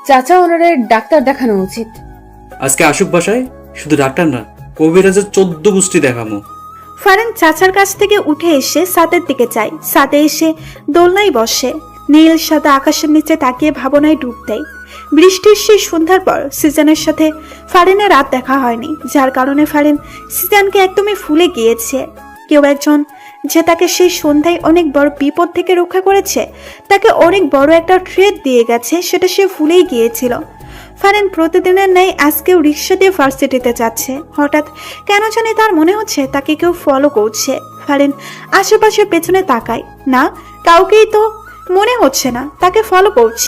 চাচা ওনারে ডাক্তার দেখানো উচিত। আজকে আসুক বাসায়, শুধু ডাক্তার না, কবিরাজের 14 গোষ্ঠী দেখামো। ফারিন চাচার কাছ থেকে উঠে এসে ছাদের দিকে যায়। ছাদে এসে দোলনায় বসে। নীল সাদা আকাশের নিচে তাকিয়ে ভাবনায় ডুব দেয়। বৃষ্টির সেই সন্ধ্যার পর সিজানের সাথে ফারিনের রাত দেখা হয়নি, যার কারণে ফারিন সিজানকে একদমই ভুলে গিয়েছে। কেউ একজন যে তাকে সেই সন্ধ্যায় অনেক বড় বিপদ থেকে রক্ষা করেছে, তাকে অনেক বড় একটা ট্রেড দিয়ে গেছে, সেটা সে ভুলেই গিয়েছিল। ফারিন প্রতিদিনের ন্যায় আজকেও রিক্সা দিয়ে ভার্সিটিতে যাচ্ছে। হঠাৎ কেন জানি তার মনে হচ্ছে তাকে কেউ ফলো করছে। ফারিন আশেপাশে পেছনে তাকায়, না কাউকেই তো মনে হচ্ছে না তাকে ফলো করছে।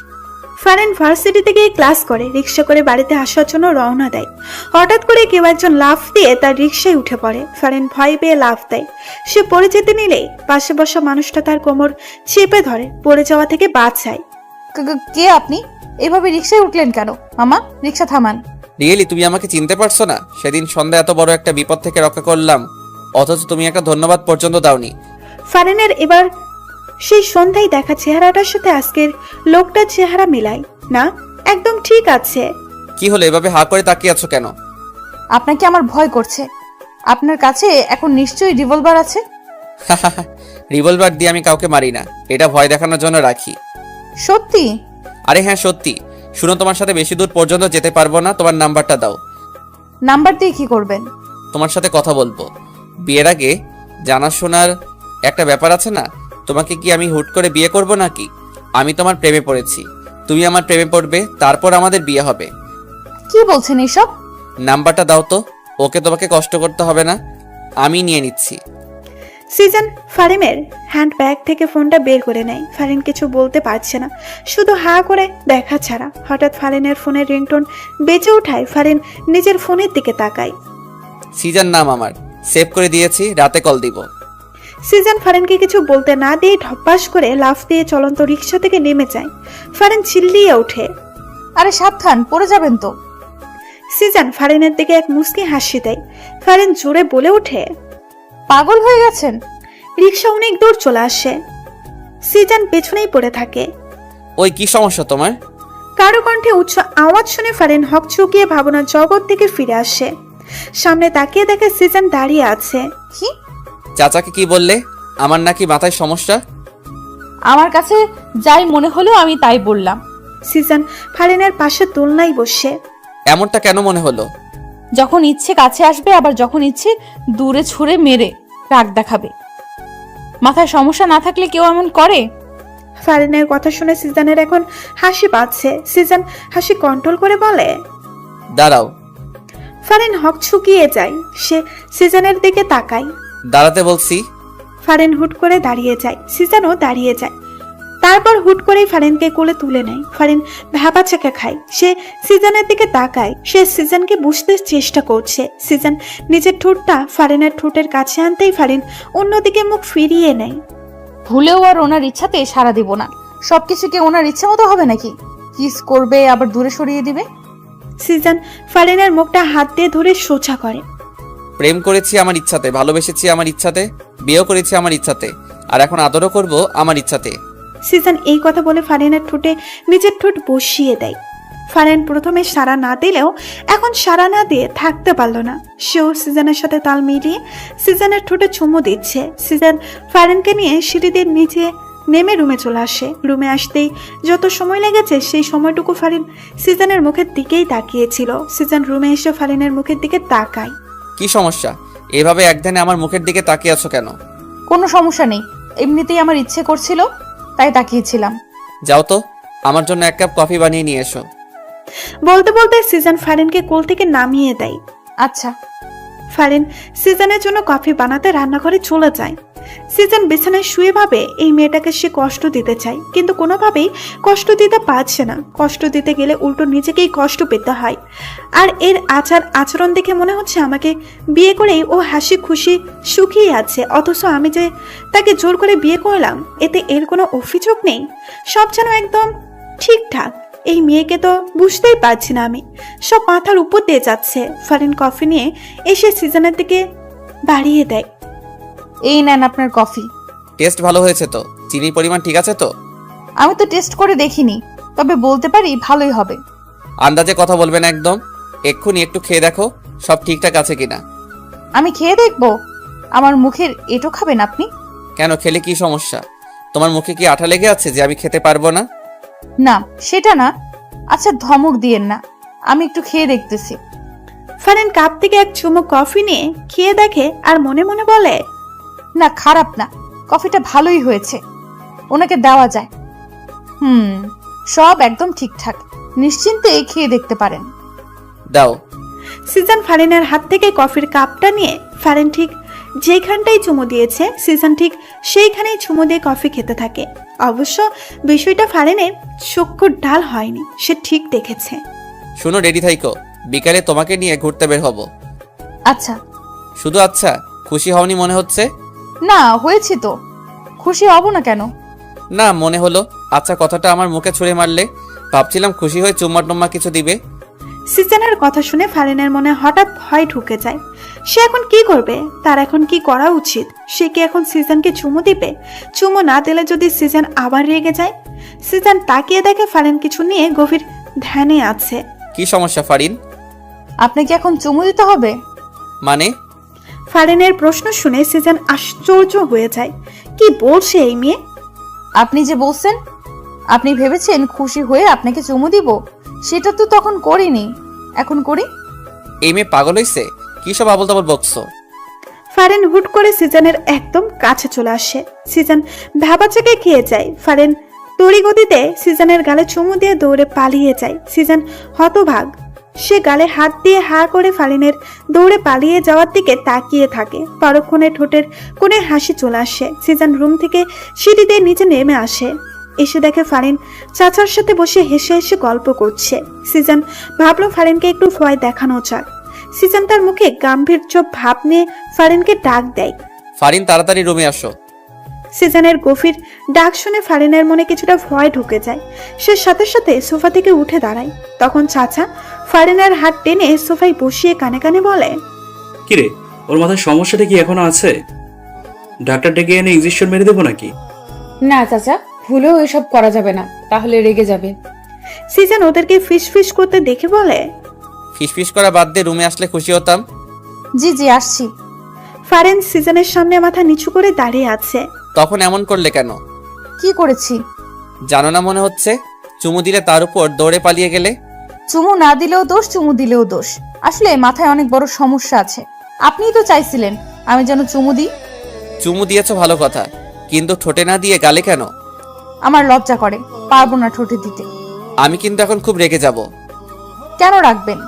ফারিন ভার্সিটিতে গিয়ে ক্লাস করে রিক্সা করে বাড়িতে আসার জন্য রওনা দেয়। হঠাৎ করে কেউ একজন লাফ দিয়ে তার রিক্সায় উঠে পড়ে। ফারিন ভয় পেয়ে লাফ দেয়। সে পড়ে যেতে নিলেই পাশে বসা মানুষটা তার কোমর চেপে ধরে পড়ে যাওয়া থেকে বাঁচায়। কে আপনি? এভাবে রিক্সায় উঠলেন কেন? মামা, রিক্সা থামান। রিয়েলি তুমি আমাকে চিনতে পারছো না? সেদিন সন্ধ্যা এত বড় একটা বিপদ থেকে রক্ষা করলাম, অথচ তুমি একটা ধন্যবাদ পর্যন্ত দাওনি। ফারিনের এবার সেই সন্ধ্যায় দেখা চেহারাটার সাথে আজকের লোকটার চেহারা মিলায় না, একদম ঠিক আছে। কি হলো, এভাবে হা করে তাকিয়ে আছো কেন? আপনাকে আমার ভয় করছে। আপনার কাছে এখন নিশ্চয়ই রিভলভার আছে। রিভলভার দিয়ে আমি কাউকে মারি না, এটা ভয় দেখানোর জন্য রাখি। সত্যি? আরে হ্যাঁ সত্যি। শুনো, তোমার সাথে বেশি দূর পর্যন্ত যেতে পারবো না, তোমার নাম্বারটা দাও। নাম্বার দিয়ে কি করবেন? তোমার সাথে কথা বলবো। বিয়ের আগে জানাশোনার একটা ব্যাপার আছে না? তোমাকে কি আমি হুট করে বিয়ে করব নাকি? আমি তোমার প্রেমে পড়েছি, তুমি আমার প্রেমে পড়বে, তারপর আমাদের বিয়ে হবে। কি বলছেন এসব? নাম্বারটা দাও তো। ওকে তোমাকে কষ্ট করতে হবে না, আমি নিয়ে নিচ্ছি। সিজন ফারিনের হ্যান্ড ব্যাগ থেকে ফোনটা বের করে নেয়। ফারিন কিছু বলতে পারছে না, শুধু হা করে দেখা ছাড়া। হঠাৎ ফারিনের ফোনের রিংটোন বেজে ওঠায়। ফারিন নিজের ফোনের দিকে তাকায়। সিজন নাম আমার, সেভ করে দিয়েছি, রাতে কল দিব। সিজন ফারিনকে কিছু বলতে না দিয়ে ঢপাস করে লাফ দিয়ে চলন্ত রিক্সা থেকে নেমে যায়। ফারিন চিল্লিয়ে ওঠে, আরে সাবধান, পড়ে যাবেন তো। সিজন ফারিনের দিকে এক মুচকি হাসি দেয়। ফারিন জোরে বলে ওঠে, পাগল হয়ে গেছেন? রিক্সা অনেক দূর চলে আসে। সিজন পেছনেই পড়ে থাকে। ওই কি সমস্যা তোমার? কারো কণ্ঠে উচ্চ আওয়াজ শুনে ফারিন হকচকিয়ে ভাবনার জগৎ থেকে ফিরে আসে। সামনে তাকিয়ে দেখে সিজন দাঁড়িয়ে আছে। কি? চাচাকে কি বললে? আমার নাকি মাথায় সমস্যা? আমার কাছে যাই মনে হলো আমি তাই বললাম। সিজন ফারিনের পাশে দোলনায় বসে। এমনটা কেন মনে হলো? যখন ইচ্ছে কাছে আসবে, আবার যখন ইচ্ছে দূরে ছুঁড়ে মেরে রাগ দেখাবে। মাথায় সমস্যা না থাকলে কেউ এমন করে? ফারিনের কথা শুনে সিজনের এখন হাসি পাচ্ছে। সিজন হাসি কন্ট্রোল করে বলে, দাঁড়াও। ফারিন হকচকিয়ে যায়। সে সিজনের দিকে তাকায়। দাঁড়াতে বলছি। ফারিন হুট করে দাঁড়িয়ে যায়। সিজনও দাঁড়িয়ে যায়। তারপর হুট করেই ফারিনকে কোলে তুলে নেয়। ফারিন ভ্যাবাচাকা খায়। সে সিজনের দিকে তাকায়। সে সিজনকে বুঝতে চেষ্টা করছে। সিজন নিজের ঠোঁটটা ফারিনের ঠোঁটের কাছে আনতেই ফারিন অন্যদিকে মুখ ফিরিয়ে নেয়। ভুলেও আর ওনার ইচ্ছাতে সাড়া দিব না। সবকিছু কি ওনার ইচ্ছা মতো হবে নাকি? কিস করবে আবার দূরে সরিয়ে দিবে। সিজন ফারিনের মুখটা হাত দিয়ে ধরে সোজা করে। প্রেম করেছি আমার ইচ্ছাতে, ভালোবেসেছি আমার ইচ্ছাতে, বিয়েও করেছি আমার ইচ্ছাতে, আর এখন আদরও করব আমার ইচ্ছাতে। সিজন এই কথা বলে ফারিনের ঠোঁটে নিজের ঠোঁট বসিয়ে দেয়। ফারিন প্রথমে সাড়া না দিলেও এখন সাড়া না দিয়ে থাকতে পারল না। সেও সিজনের সাথে তাল মিলিয়ে সিজনের ঠোঁটে চুমু দিচ্ছে। সিজন ফারিনকে নিয়ে সিঁড়ি দিয়ে নিচে নেমে রুমে চলে আসে। রুমে আসতেই যত সময় লেগেছে সেই সময়টুকু ফারিন সিজনের মুখের দিকেই তাকিয়েছিল। সিজন রুমে এসে ফারিনের মুখের দিকে তাকায়। কি সমস্যা? এভাবে একধানে আমার মুখের দিকে তাকিয়ে আছো কেন? কোনো সমস্যা নেই, এমনিতেই আমার ইচ্ছে করছিল তাই তাকিয়েছিলাম। যাও তো, আমার জন্য এক কাপ কফি বানিয়ে নিয়ে এসো। বলতে বলতে সিজন ফারিনকে কোল থেকে নামিয়ে দেয়। আচ্ছা। ফারিন সিজনের জন্য কফি বানাতে রান্নাঘরে চলে যায়। সিজন বিছানায় শুয়ে ভাবে এই মেয়েটাকে সে কষ্ট দিতে চায়, কিন্তু কোনোভাবেই কষ্ট দিতে পারছে না। কষ্ট দিতে গেলে উল্টো নিজেকেই কষ্ট পেতে হয়। আর এর আচরণ দেখে মনে হচ্ছে আমাকে বিয়ে করেই ও হাসি খুশি সুখী আছে, অথচ আমি যে তাকে জোর করে বিয়ে করলাম এতে এর কোনো অভিযোগ নেই। সব যেন একদম ঠিকঠাক। এই মেয়েকে তো বুঝতেই পারছি না আমি, সব মাথার উপর দিয়ে যাচ্ছে। ফারিন কফি নিয়ে এসে সিজনের দিকে বাড়িয়ে দেয়। এই নেন আপনার কফি। টেস্ট ভালো হয়েছে তো? চিনির পরিমাণ ঠিক আছে তো? আমি তো টেস্ট করে দেখিনি, তবে বলতে পারি ভালোই হবে। আন্দাজে কথা বলবে না একদম। এক্ষুনি একটু খেয়ে দেখো সব ঠিকঠাক আছে কিনা। আমি খেয়ে দেখবো? আমার মুখের এটো খাবেন আপনি? কেন, খেলে কি সমস্যা? তোমার মুখে কি আঠা লেগে আছে যে আমি খেতে পারবো না? না সেটা না। আচ্ছা ধমক দিয়েন না, আমি একটু খেয়ে দেখতেছি। ফারিন কাপ থেকে এক চুমুক কফি নিয়ে খেয়ে দেখে আর মনে মনে বলে, না খারাপ না, কফিটা ভালোই হয়েছে, ওনাকে দেওয়া যায়। সব একদম ঠিকঠাক, নিশ্চিন্তে খেয়ে দেখতে পারেন। দাও। সিজন ফারিনের হাত থেকে কফির কাপটা নিয়ে ফারিন ঠিক যেখানটাই চুমু দিয়েছে সিজন ঠিক সেইখানেই চুমু দিয়ে কফি খেতে থাকে। অবশ্য বিষয়টা ফারিনের চক্ষুর ঢাল হয়নি, সে ঠিক দেখেছে। শোনো, রেডি থাইকো, বিকালে তোমাকে নিয়ে ঘুরতে বের হব। আচ্ছা। শুধু আচ্ছা? খুশি হওনি মনে হচ্ছে? না হয়েছি তো, খুশি হব না কেন? না, মনে হলো। আচ্ছা কথাটা আমার মুখে ছুঁড়ে মারলে, ভাবছিলাম খুশি হয়ে চুম্মা টুম্মা কিছু দিবে। সিজনের কথা শুনে ফারিনের মনে হঠাৎ ভয় ঢুকে যায়। সে এখন কি করবে? তার এখন কি করা উচিত? সে কি এখন সিজনকে চুমু দিবে? চুমু না দিলে যদি সিজন আবার রেগে যায়? সিজন তাকিয়ে দেখে ফারিন কিছু নিয়ে গভীর ধ্যানে আছে। কি সমস্যা ফারিন? আপনাকে এখন চুমু দিতে হবে? মানে? ফারিনের প্রশ্ন শুনে সিজন আশ্চর্য হয়ে যায়। কি বলছে এই মেয়ে? আপনি যে বলছেন, আপনি ভেবেছেন খুশি হয়ে আপনাকে চুমু দিব, সেটা তো তখন করিনি, এখন করি। এই মেয়ে পাগল হইছে? কি সব আবল তাবল বকছো? ফারিন হুট করে সিজনের একদম কাছে চলে আসে। সিজন ভাবাচাকে খেয়ে যায়। ফারিন তড়িগতিতে সিজনের গালে চুমু দিয়ে দৌড়ে পালিয়ে যায়। সিজন হতভাগ, সে গালে হাত দিয়ে হা করে ফারিনের দৌড়ে পালিয়ে যাওয়ার দিকে তাকিয়ে থাকে। পরক্ষণে ঠোঁটের কোণে হাসি চলে আসে। সিজন রুম থেকে সিঁড়ি দিয়ে নিচে নেমে আসে। এসে দেখে ফারিন চাচার সাথে বসে হেসে হেসে গল্প করছে। সিজন ভাবলো ফারিনকে একটু ভয় দেখানো যাক। সিজন তার মুখে গাম্ভীর্য ভাব নিয়ে ফারিনকে ডাক দেয়। ফারিন, তাড়াতাড়ি রুমে আসো। সিজনের গভীর ডাক শুনে ফারিনের মনে কিছুটা ভয় ঢুকে যায়। সে সাথে সাথে সোফা থেকে উঠে দাঁড়ায়। তখন চাচা ফারিনের হাত টেনে সোফায় বসিয়ে কানে কানে বলে, কিরে, ওর মাথায় সমস্যাটা কি এখনো আছে? ডাক্তার ডেকে এনে ইনজেকশন মেরে দেবো নাকি? না চাচা, ভুলেও এসব করা যাবে না, তাহলে রেগে যাবে। সিজন ওদেরকে ফিস ফিস করতে দেখে বলে, ফিসফিস করা বাদ দিয়ে রুমে আসলে খুশি হতাম। জি জি আসছি। ফারিন সিজনের সামনে মাথা নিচু করে দাঁড়িয়ে আছে। তখন এমন করলে কেন? কি করেছি? জানো না মনে হচ্ছে? চুমু দিলে তার উপর দৌড়ে পালিয়ে গেলে। চুমু না দিলেও দোষ, চুমু দিলেও দোষ। আসলে মাথায় অনেক বড় সমস্যা আছে। আপনিই তো চাইছিলেন আমি যেন চুমু দিই। চুমু দিয়েছো ভালো কথা, কিন্তু ঠোঁটে না দিয়ে গালে কেন? আমার লজ্জা করে, পারবো না ঠোঁটে দিতে। আমি কিন্তু এখন খুব রেগে যাব। কেন রাখবেন?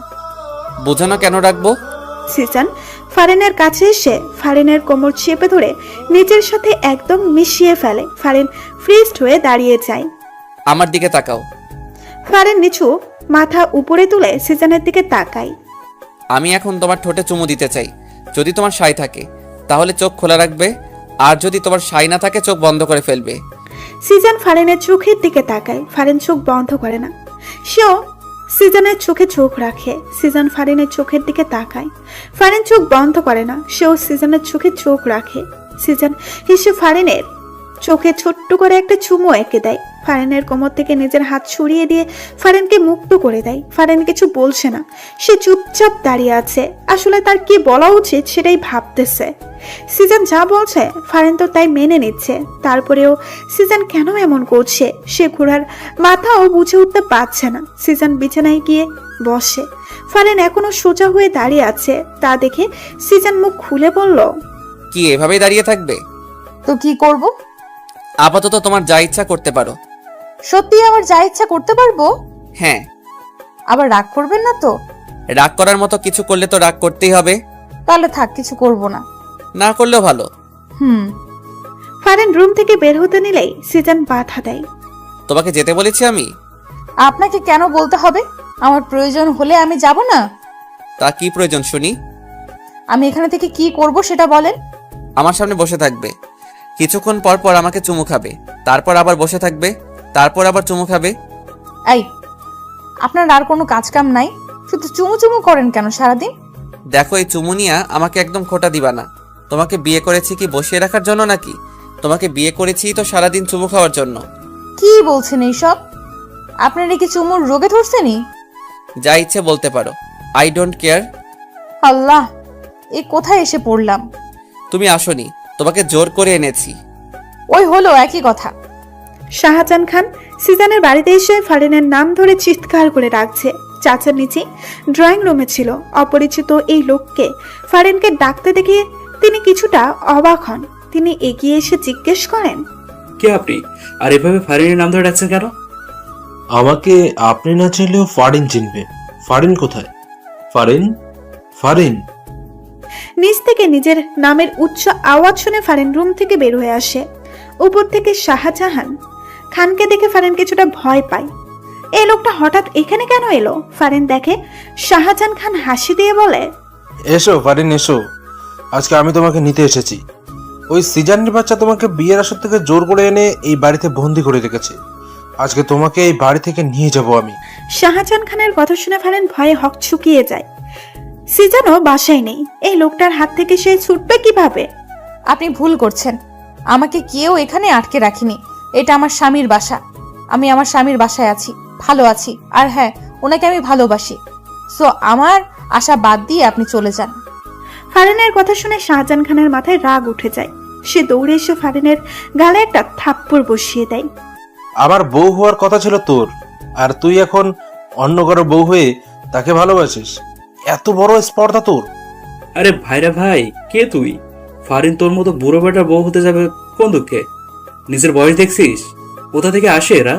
বুঝো না কেন রাখবো? সিজন ফারিনের কাছে এসে ফারিনের কোমর চেপে ধরে নিজের সাথে একদম মিশিয়ে ফেলে। ফারিন ফ্রিজড হয়ে দাঁড়িয়ে যায়। আমার দিকে তাকাও। ফারিন নিচু মাথা উপরে তুলে সিজনের দিকে তাকায়। আমি এখন তোমার ঠোঁটে চুমু দিতে চাই। যদি তোমার সাই থাকে তাহলে চোখ খোলা রাখবে, আর যদি তোমার সাই না থাকে চোখ বন্ধ করে ফেলবে। সিজন ফারিনের চোখের দিকে তাকায়। ফারিন চোখ বন্ধ করে না, সেও সিজনের চোখে চোখ রাখে। সিজন ফারিনের চোখের দিকে তাকায়। ফারিন চোখ বন্ধ করে না, সেও সিজনের চোখে চোখ রাখে। সিজন হেসে ফারিনের চোখে ছোট্ট করে একটা চুমু এঁকে দেয়। ফারিনের কোমর থেকে নিজের হাত সরিয়ে দিয়ে ফারিনকে মুক্ত করে দেয়। ফারিন কিছু বলছে না, সে চুপচাপ দাঁড়িয়ে আছে। আসলে তার কি বলা উচিত সেটাই ভাবতেছে। সিজন যা বলছে ফারিন তো তাই মেনে নিচ্ছে। তারপরেও সিজন কেন এমন করছে সে ঘোড়ার মাথাও বুঝে উঠতে পারছে না। সিজন বিছানায় গিয়ে বসে। ফারিন এখনো সোজা হয়ে দাঁড়িয়ে আছে। তা দেখে সিজন মুখ খুলে বলল, কি এভাবেই দাঁড়িয়ে থাকবে? তো কি করব? আপাতত তোমার যা ইচ্ছা করতে পারো। সত্যি আমার যা ইচ্ছা করতে পারবো? হ্যাঁ। আবার রাগ করবেন না তো? রাগ করার মতো কিছু করলে তো রাগ করতেই হবে। তাহলে থাক, কিছু করব না। না করলেও ভালো। ফারিন রুম থেকে বের হতে নিলেই সিজন বাধা দেয়। তোমাকে যেতে বলেছি আমি। আপনাকে কেন বলতে হবে? আমার প্রয়োজন হলে আমি যাব না। তা কি প্রয়োজন শুনি? আমি এখানে থেকে কি করব সেটা বলেন। আমার সামনে বসে থাকবে, কিছুক্ষণ পর পর আমাকে চুমু খাবে, তারপর আবার বসে থাকবে, তারপর আবার চুমু খাবে। এই, আপনার আর কোনো কাজ কাম নাই? শুধু চুমু চুমু করেন কেন সারাদিন? দেখো, এই চুমু নিয়া আমাকে একদম খোটা দিবা না। তোমাকে বিয়ে করেছি কি বসিয়ে রাখার জন্য নাকি? তোমাকে বিয়ে করেছি তো সারাদিন চুমু খাওয়ার জন্য। কি বলছেন এইসব? আপনার কি চুমুর রোগে ধরছেনি? যা ইচ্ছে বলতে পারো, আই ডোন্ট কেয়ার। আল্লাহ, এ কোথায় এসে পড়লাম? তুমি আসোনি, তোমাকে জোর করে এনেছি। ওই হলো একই কথা। শাহজাহান খান সিজানের বাড়িতে এসে ফারিনের নাম ধরে চিৎকার করে ডাকছে। চাচা নিচে ড্রয়িং রুমে ছিল। অপরিচিত এই লোককে ফারিনকে ডাকতে দেখে তিনি কিছুটা অবাক হন। তিনি এগিয়ে এসে জিজ্ঞেস করেন, কে আপনি? আর এভাবে ফারিনের নাম ধরে ডাকছেন কেন? আমাকে আপনি না চাইলেও ফারিন চিনবে। ফারিন কোথায়? ফারিন, ফারিন। নিচ থেকে নিজের নামের উচ্চ আওয়াজ শুনে ফারিন রুম থেকে বের হয়ে আসে। উপর থেকে শাহজাহান খানকে দেখে ফারিন কিছুটা ভয় পায়। এই লোকটা হঠাৎ এখানে কেন এলো? ফারিন দেখে শাহজাহান খান হাসি দিয়ে বলে, এসো ফারিন এসো, আজকে আমি তোমাকে নিতে এসেছি। ওই সিজানের বাচ্চা তোমাকে বিয়ের আসর থেকে জোর করে এনে এই বাড়িতে বন্দি করে রেখেছে। আজকে তোমাকে এই বাড়ি থেকে নিয়ে যাব আমি। শাহজাহান খানের কথা শুনে ফারিন ভয়ে হকচকিয়ে যায়। সিজানও বাসায় নেই। এই লোকটার হাত থেকে সে ছুটবে কিভাবে? আপনি ভুল করছেন। আমাকে কেউ এখানে আটকে রাখিনি। এটা আমার স্বামীর বাসা। আমি আমার স্বামীর বাসায় আছি, ভালো আছি। আর হ্যাঁ, ওনাকে আমি ভালোবাসি। সো আমার আশা বাদ দিয়ে আপনি চলে যান। ফারিনের কথা শুনে শাহজাহান খানের মাথায় রাগ উঠে যায়। সে দৌড়ে এসে ফারিনের গালে একটা থাপ্পড় বসিয়ে দেয়। আমার বউ হওয়ার কথা ছিল তোর, আর তুই এখন অন্য কারো বউ হয়ে তাকে ভালোবাসিস? এত বড় স্পর্ধা তোর! আরে ভাইরা ভাই, কে তুই? ফারিন তোর মতো বুড়ো বেটার বউ হতে যাবে কোন দুঃখে? নিজের বয়স দেখছিস? কোথা থেকে আসে এরা?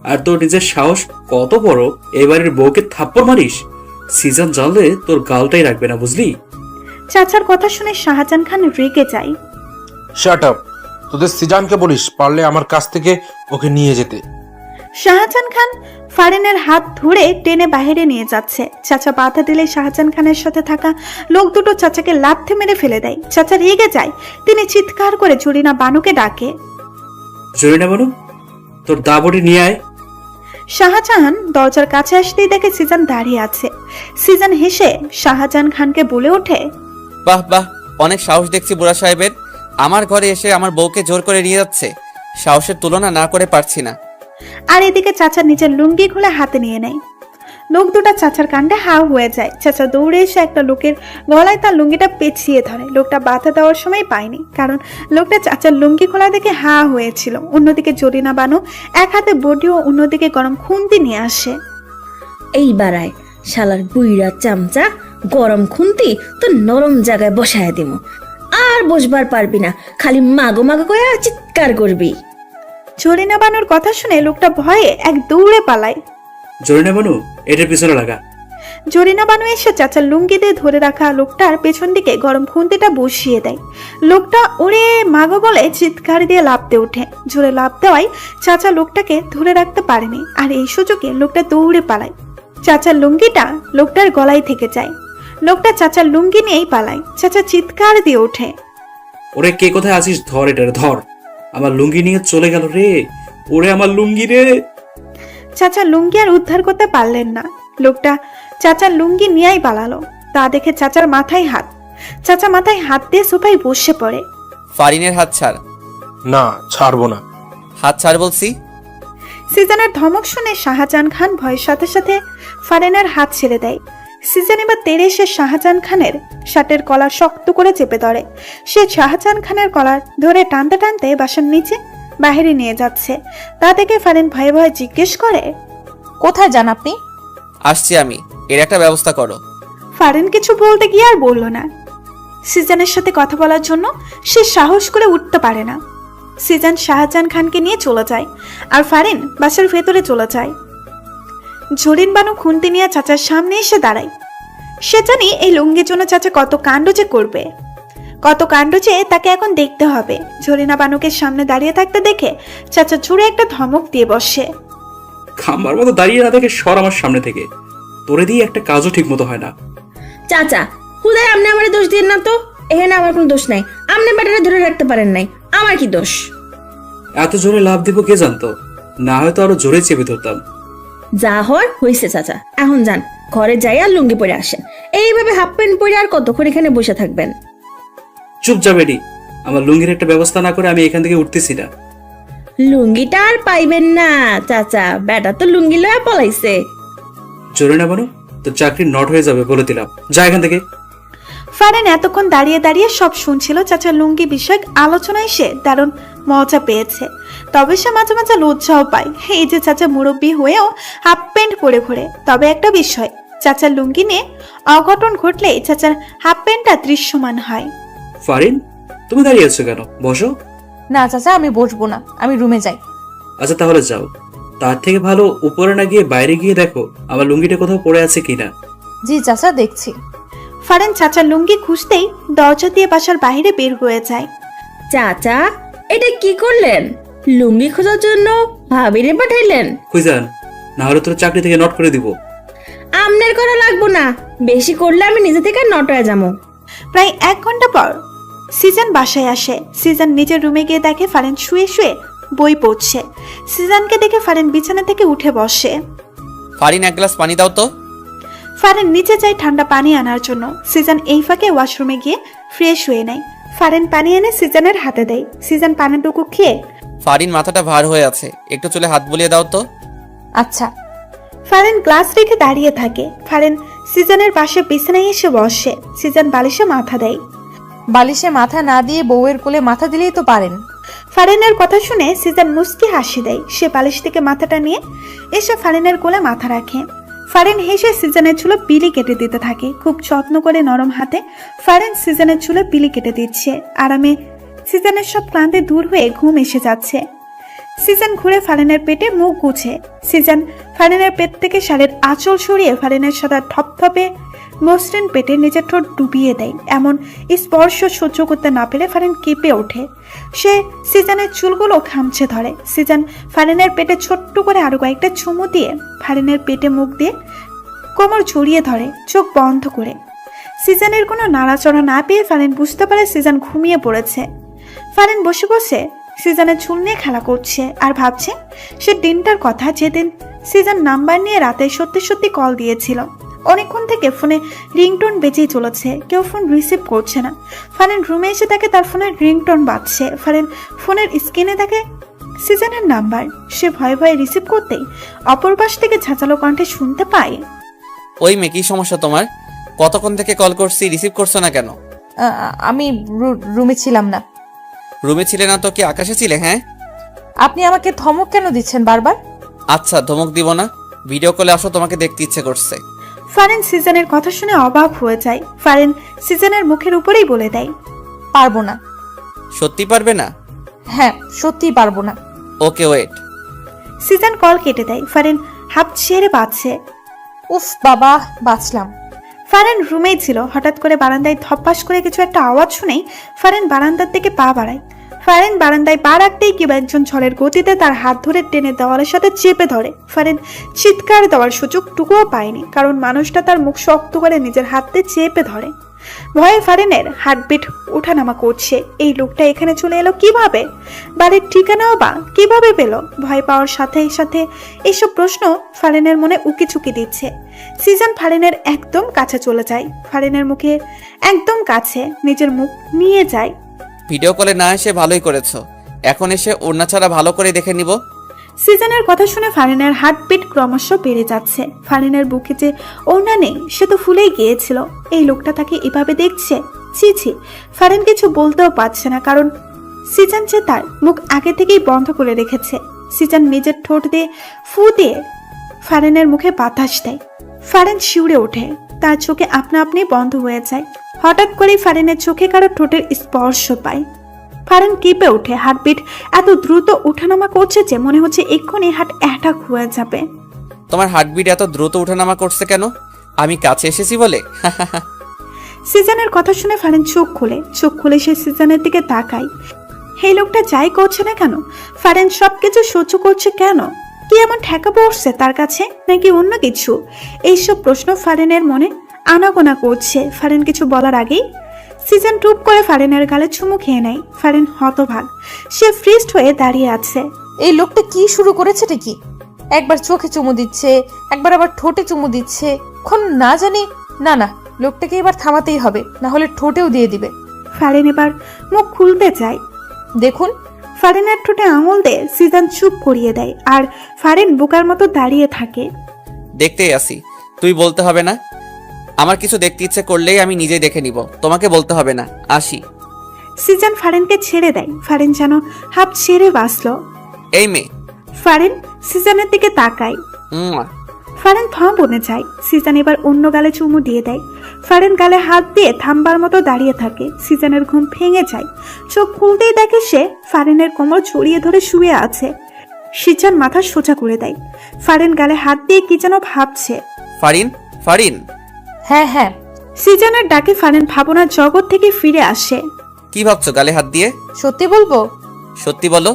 আর তোর নিজের সাহস কত বড়, এই বাড়ির বউকে থাপ্পড় মারিস? সিজন জানলে তোর গালটাই রাখবে না, বুঝলি? চাচার কথা শুনে শাহজাহান খান রেগে যায়। Shut up! তোদের সিজানকে বলিস পারলে আমার কাছ থেকে ওকে নিয়ে যেতে। শাহজাহান খান ফারিনের হাত ধরে টেনে বাইরে নিয়ে যাচ্ছে। চাচা বাধা দিলে শাহজাহান খানের সাথে থাকা লোক দুটো চাচাকে লাথি মেরে ফেলে দেয়। চাচা রেগে যায়। তিনি চিৎকার করে জরিনা বানুকে ডাকে। জরিনা বানু, তোর দাবড়ি নিয়ে আয়। শাহজাহান দরজার কাছে আসতেই দেখে সিজান দাঁড়িয়ে আছে। সিজান হেসে শাহজাহান খানকে বলে ওঠে, বাহ বাহ, অনেক সাহস দেখছি বুড়া সাহেবের। আমার ঘরে এসে আমার বউকে জোর করে নিয়ে যাচ্ছে। সাহসের তুলনা না করে পারছি না। আর এদিকে চাচা নিজের লুঙ্গি খুলে হাতে নিয়ে নেয়। লোক দুটা চাচার কাণ্ডে হাও হয়ে যায়। চাচা দৌড়ে এসে একটা লোকের গলায় তার লুঙ্গিটা পেঁচিয়ে ধরে। লোকটা বাধা দেওয়ার সময় পায়নি, কারণ লোকটা চাচার লুঙ্গি খোলা দেখে হা হয়েছিল। অন্যদিকে জরিনা বানু এক হাতে বডি ও অন্যদিকে গরম খুন্তি নিয়ে আসে। এই বাড়ায় শালার বুইড়া চামচা, গরম খুন্তি তো নরম জায়গায় বসায় দিব। আর বসবার পারবি না, খালি মাগো মাগো করে চিৎকার করবি। জরিনা বানুর কথা শুনে লোকটা ভয়ে এক দৌড়ে পালায়। জরিনা বানু, এটার পিছনে লাগা। জরিনা বানু এসে চাচার লুঙ্গি দিয়ে ধরে রাখা লোকটার পেছন দিকে গরম খুন্তিটা বসিয়ে দেয়। লোকটা ওরে মাগো বলে চিৎকার দিয়ে লাফতে ওঠে। জোরে লাফ দেওয়ায় চাচা লোকটাকে ধরে রাখতে পারেনি, আর এই সুযোগে লোকটা দৌড়ে পালায়। চাচার লুঙ্গিটা লোকটার গলায় থেকে যায়। লোকটা চাচার লুঙ্গি নিয়েই পালায়। চাচা চিৎকার দিয়ে ওঠে, ওরে কে কোথায় আছিস? ধর এটার, ধর। আমার লুঙ্গি নিয়ে চলে গেল রে। ওরে আমার লুঙ্গি রে। চাচা লুঙ্গি আর উদ্ধার করতে পারলেন না। লোকটা চাচার লুঙ্গি নিয়েই পালালো। তা দেখে চাচার মাথায় হাত। চাচা মাথায় হাত দিয়ে সোফায় বসে পড়ে। ফারিনের হাত ছাড়। না, ছাড়বো না। হাত ছাড় বলছি। সিজানের ধমক শুনে শাহজাহান খান ভয়ের সাথে সাথে ফারিনের হাত ছেড়ে দেয়। সিজন এবার তেড়ে এসে শাহজাহান খানের শার্টের কলার শক্ত করে চেপে ধরে। সে শাহজাহান খানের কলার ধরে টানতে টানতে বাসার নিচে বাইরে নিয়ে যাচ্ছে। তা দেখে ফারিন ভয়ে ভয়ে জিজ্ঞেস করে, কোথায় যান আপনি? আসছি আমি, এর একটা ব্যবস্থা করো। ফারিন কিছু বলতে গিয়ে আর বলল না। সিজানের সাথে কথা বলার জন্য সে সাহস করে উঠতে পারে না। সিজান শাহজাহান খানকে নিয়ে চলে যায়, আর ফারিন বাসার ভেতরে চলে যায়। জরিন বানু খুন্তি নিয়ে চাচার সামনে এসে দাঁড়ায়। সে জানি এই লুঙ্গির জন্য চাচা কত কাণ্ড যে করবে, কত কাণ্ড যে তাকে এখন দেখতে হবে। জরিনা বানুকে সামনে দাঁড়িয়ে থাকতে দেখে চাচা জোরে একটা ধমক দিয়ে বসে। খাম্বার মতো দাঁড়িয়ে না থেকে সর আমার সামনে থেকে। তোরে দিয়ে একটা কাজও ঠিক মতো হয় না। চাচা হুদায় আপনি আমার দোষ দিন না তো। এখানে আমার কোনো দোষ নাই। আপনি ব্যাটারে ধরে রাখতে পারেন নাই, আমার কি দোষ? এত জোরে লাভ দিব কে জানতো? না হয়তো আরো জোরে চেপে ধরতাম। যা হওয়ার হয়েছে চাচা, এখন যান ঘরে যাই আর লুঙ্গি পরে আসেন। এইভাবে হাফ প্যান্ট পরে আর কতক্ষণ এখানে বসে থাকবেন? চুপ যা বেডি, আমার লুঙ্গির একটা ব্যবস্থা না করে আমি এখান থেকে উঠতেছি না। লুঙ্গিটা আর পাইবেন না চাচা, বেটা তো লুঙ্গি লয়া পলাইছে। জোরে না বানু, তোর চাকরি নট হয়ে যাবে বলে দিলাম। যা এখান থেকে। ফারিন এতক্ষণ দাঁড়িয়ে দাঁড়িয়ে সব শুনছিল। চাচার লুঙ্গি বিষয়ক আলোচনায় সে দারুণ মজা পেয়েছে, তবে সে মাঝে মাঝে লজ্জাও পায়। এই যে চাচা মুরব্বী হয়েও হাফ প্যান্ট পরে ঘোরে। তবে একটা বিষয়, চাচার লুঙ্গি নিয়ে অঘটন ঘটলে চাচার হাফ প্যান্টটা দৃশ্যমান হয়। ফারিন, তুমি দাঁড়িয়ে আছো কেন? বসো। না চাচা, আমি বসবো না, আমি রুমে যাই। আচ্ছা তাহলে যাও। তার থেকে ভালো উপরে না গিয়ে বাইরে গিয়ে দেখো আমার লুঙ্গিটা কোথাও পড়ে আছে কিনা। জি চাচা, দেখছি। ফারিন চাচার লুঙ্গি খুঁজতেই দরজা দিয়ে বাসার বাইরে বের হয়ে যায়। চাচা, এটা কি করলেন? লুঙ্গি খোঁজার জন্য ভাবিরে পাঠাইলেন? খুঁজান, না হলে তোর চাকরি থেকে নট করে দিব। আমনের করা লাগবো না, বেশি করলে আমি নিজে থেকে নট হয়ে যাবো। প্রায় 1 ঘন্টা পর সিজন বাসায় আসে। সিজন নিজের রুমে গিয়ে দেখে ফারিন শুয়ে শুয়ে বই পড়ছে। সিজনকে দেখে ফারিন বিছানা থেকে উঠে বসে। ফারিন, এক গ্লাস পানি দাও তো। ফারিন নিচে যায় ঠান্ডা পানি আনার জন্য। সিজন এই ফাঁকে ওয়াশরুমে গিয়ে ফ্রেশ হয়ে নেয়। ফারিন পানি এনে সিজনের হাতে দেয়। সিজন পানিটুকু খেয়ে, ফারিন, মাথাটা ভার হয়ে আছে, একটু চুলে হাত বুলিয়ে দাও তো। আচ্ছা। ফারিন গ্লাস রেখে দাঁড়িয়ে থাকে। ফারিন সিজনের পাশে বিছানায় এসে বসে। সিজন বালিশে মাথা দেয়। বালিশে মাথা না দিয়ে বউয়ের কোলে মাথা দিলেই তো পারেন। ফারিনের কথা শুনে সিজন মুস্কি হাসি দেয়। সে বালিশ থেকে মাথাটা নিয়ে এসে ফারিনের কোলে মাথা রাখে। ফারিন হেসে সিজনের চুলে বিলি কেটে দিতে থাকে। খুব যত্ন করে নরম হাতে ফারিন সিজনের চুলে বিলি কেটে দিচ্ছে। আরামে সিজনের সব ক্লান্তি দূর হয়ে ঘুম এসে যাচ্ছে। সিজন ঘুরে ফারিনের পেটে মুখ গুছে। সিজন ফারিনের পেট থেকে শাড়ির আঁচল সরিয়ে ফারিনের সাদা থপথপে মসৃণ পেটে নিজের ঠোঁট ডুবিয়ে দেয়। এমন স্পর্শ সহ্য করতে না পেরে ফারিন কেঁপে ওঠে। সে সিজনের চুলগুলো খামচে ধরে। সিজন ফারিনের পেটে ছোট্ট করে আরো কয়েকটা চুমু দিয়ে ফারিনের পেটে মুখ দিয়ে কোমর জড়িয়ে ধরে, চোখ বন্ধ করে। সিজনের কোনো নাড়াচড়া না পেয়ে ফারিন বুঝতে পারে সিজন ঘুমিয়ে পড়েছে। ফারিন বসে বসে সিজনের চুল নিয়ে খেলা করছে আর ভাবছে সে দিনটার কথা, যেদিন সিজন নাম্বার নিয়ে রাতে সত্যি সত্যি কল দিয়েছিল। অনেকক্ষণ থেকে ফোনে রিংটোন বেজেই চলেছে, কেউ ফোন রিসিভ করছে না। ফারিন রুমে এসে দেখে তার ফোনের রিংটোন বাজছে। ফারিন ফোনের স্ক্রিনে দেখে সিজনের নাম্বার। সে ভয়ে ভয়ে রিসিভ করতেই অপর পাশ থেকে ঝাঁচালো কণ্ঠে শুনতে পায়, ওই মেয়ে, কি সমস্যা তোমার? কতক্ষণ থেকে কল করছি, রিসিভ করছো না কেন? আমি রুমে ছিলাম না। রুমে ছিলে না তো কি আকাশে ছিলে? হ্যাঁ। আপনি আমাকে ধমক কেন দিচ্ছেন বারবার? আচ্ছা, ধমক দিব না, ভিডিও কলে আসো, তোমাকে দেখতে ইচ্ছে করছে। ফারিন সিজনের কথা শুনে অবাক হয়ে যায়। ফারিন সিজনের মুখের উপরেই বলে দেয়, পারবো না। সত্যি পারবে না? হ্যাঁ, সত্যিই পারবো না। ওকে, ওয়েট। সিজন কল কেটে দেয়। ফারিন হাঁপ ছেড়ে বাঁচছে। উফ বাবা, বাঁচলাম। ফারিন রুমেই ছিল। হঠাৎ করে বারান্দায় ধপাস করে কিছু একটা আওয়াজ শুনেই ফারিন বারান্দার দিকে পা বাড়ায়। ফারিন বারান্দায় পা রাখতেই কেউ একজন ঝড়ের গতিতে তার হাত ধরে টেনে দেওয়ালের সাথে চেপে ধরে। ফারিন চিৎকার দেওয়ার সুযোগটুকুও পায়নি, কারণ মানুষটা তার মুখ শক্ত করে নিজের হাতে চেপে ধরে। ভয়ে ফারিনের হার্টবিট ওঠানামা করছে। এই লোকটা এখানে চলে এলো কিভাবে? বাড়ির ঠিকানাও বা কিভাবে পেল? ভয় পাওয়ার সাথে সাথে এইসব প্রশ্ন ফারিনের মনে উকিচুকি দিচ্ছে। সিজন ফারিনের একদম কাছে চলে যায়। ফারিনের মুখে একদম কাছে নিজের মুখ নিয়ে যায়। ভিডিও কলে না এসে ভালোই করেছো, এখন এসে ওড়না ছাড়া ভালো করে দেখে নিব। সিজনের কথা শুনে ফারিনের হার্টবিট ক্রমশ বেড়ে যাচ্ছে। ফারিনের বুকে যে ওড়না নেই সে তো ফুলেই গিয়েছিল। এই লোকটা তাকে এভাবে দেখছে। ছি ছি, ফারিন কিছু বলতেও পারছে না, কারণ সিজন যে তার মুখ আগে থেকেই বন্ধ করে রেখেছে। সিজন নিজের ঠোঁট দিয়ে ফু দিয়ে ফারিনের মুখে বাতাস দেয়। ফারিন শিউরে ওঠে, তার চোখে আপনা আপনি বন্ধ হয়ে যায়। হঠাৎ করেই ফারিনের চোখে কারো ঠোঁটের স্পর্শ পায়। ফারিন কেঁপে ওঠে। হার্টবিট এত দ্রুত ওঠানামা করছে যে মনে হচ্ছে এক্ষুনি হার্ট অ্যাটাক হয়ে যাবে। তোমার হার্টবিট এত দ্রুত ওঠানামা করছে কেন? আমি কাছে এসেছি বলে? সিজনের কথা শুনে ফারিন চোখ খুলে সে সিজনের দিকে তাকায়। এই লোকটা যাই করছে না কেন, ফারিন সবকিছু সহ্য করছে কেন? কি এমন ঠেকা পড়ছে তার কাছে, নাকি অন্য কিছু? এইসব প্রশ্ন ফারিনের মনে আনাগোনা করছে। ফারিন কিছু বলার আগেই সিজন টুপ করে ফারিনের গালে চুমু খেয়ে নেয়। ফারিন হতভাগ, সে ফ্রিস্ট হয়ে দাঁড়িয়ে আছে। এই লোকটা কি শুরু করেছে নাকি? একবার চোখে চুমু দিচ্ছে, একবার আবার ঠোঁটে চুমু দিচ্ছে। এখন না জানি, না, লোকটাকে এবার থামাতেই হবে, না হলে ঠোঁটেও দিয়ে দিবে। ফারিন এবার মুখ খুলতে চায়। দেখুন, ফারিনের ঠোঁটে আঙুল দিয়ে সিজন চুপ করিয়ে দেয়, আর ফারিন বোকার মতো দাঁড়িয়ে থাকে। দেখতেই আসি, তুই বলতে হবে না। আমার কিছু দেখতে ইচ্ছে করলেই আমি নিজেই দেখে নিব, তোমাকে বলতে হবে না। আসি। সিজান ফারিনকে ছেড়ে দেয়। ফারিন যেন হাফ ছেড়ে বাঁচল। এই মেয়ে। ফারিন সিজানের দিকে তাকায়। উম্মা। ফারিন থম বনে যায়। সিজান এবার অন্য গালে চুমু দিয়ে দেয়। ফারিন গালে হাত দিয়ে থামবার মতো দাঁড়িয়ে থাকে। সিজানের ঘুম ভেঙে যায়। চোখ খুলতেই দেখে সে ফারিনের কোমর জড়িয়ে ধরে শুয়ে আছে। সিজান মাথা সোজা করে দেয়। ফারিন গালে হাত দিয়ে কি যেন ভাবছে। ফারিন, ফারিন। হ্যাঁ হ্যাঁ, সিজানের ডাকে ফারিন ভাবনার জগৎ থেকে ফিরে আসে। কি ভাবছো গালে হাত দিয়ে? সত্যি বলবো, সত্যি বলো।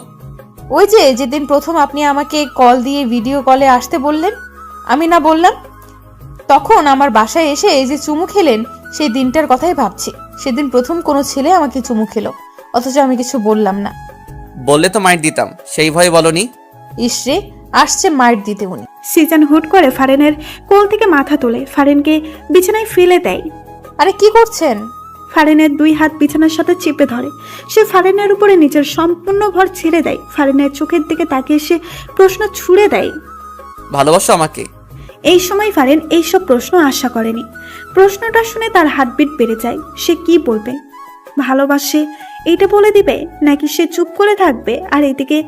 ওই যে যেদিন প্রথম আপনি আমাকে কল দিয়ে ভিডিও কলে আসতে বললেন, আমি না বললাম, তখন আমার বাসায় এসে এই যে চুমু খেলেন, সেই দিনটার কথাই ভাবছি। সেদিন প্রথম কোনো ছেলে আমাকে চুমু খেলো, অথচ আমি কিছু বললাম না। বললে তো মাইর দিতাম, সেই ভয়ে বলনি। ইসরে, আসছে মাইর দিতে উনি। সিজান হুট করে ফারিনের কোল থেকে মাথা তোলে, ফারিনকে বিছানায় ফেলে দেয়। আরে কি করছেন? ফারিনের দুই হাত বিছানার সাথে চেপে ধরে। সে ফারিনের উপরে নিজের সম্পূর্ণ ভর ছেড়ে দেয়। ফারিনের চোখের দিকে তাকিয়ে সে প্রশ্ন ছুড়ে দেয়, ভালোবাসো আমাকে? এই সময় ফারিন এইসব প্রশ্ন আশা করেনি। প্রশ্নটা শুনে তার হার্টবিট বেড়ে যায়। সে কি বলবে? ভালোবাসে এইটা বলে দিবে, নাকি সে চুপ করে থাকবে? আর এদিকে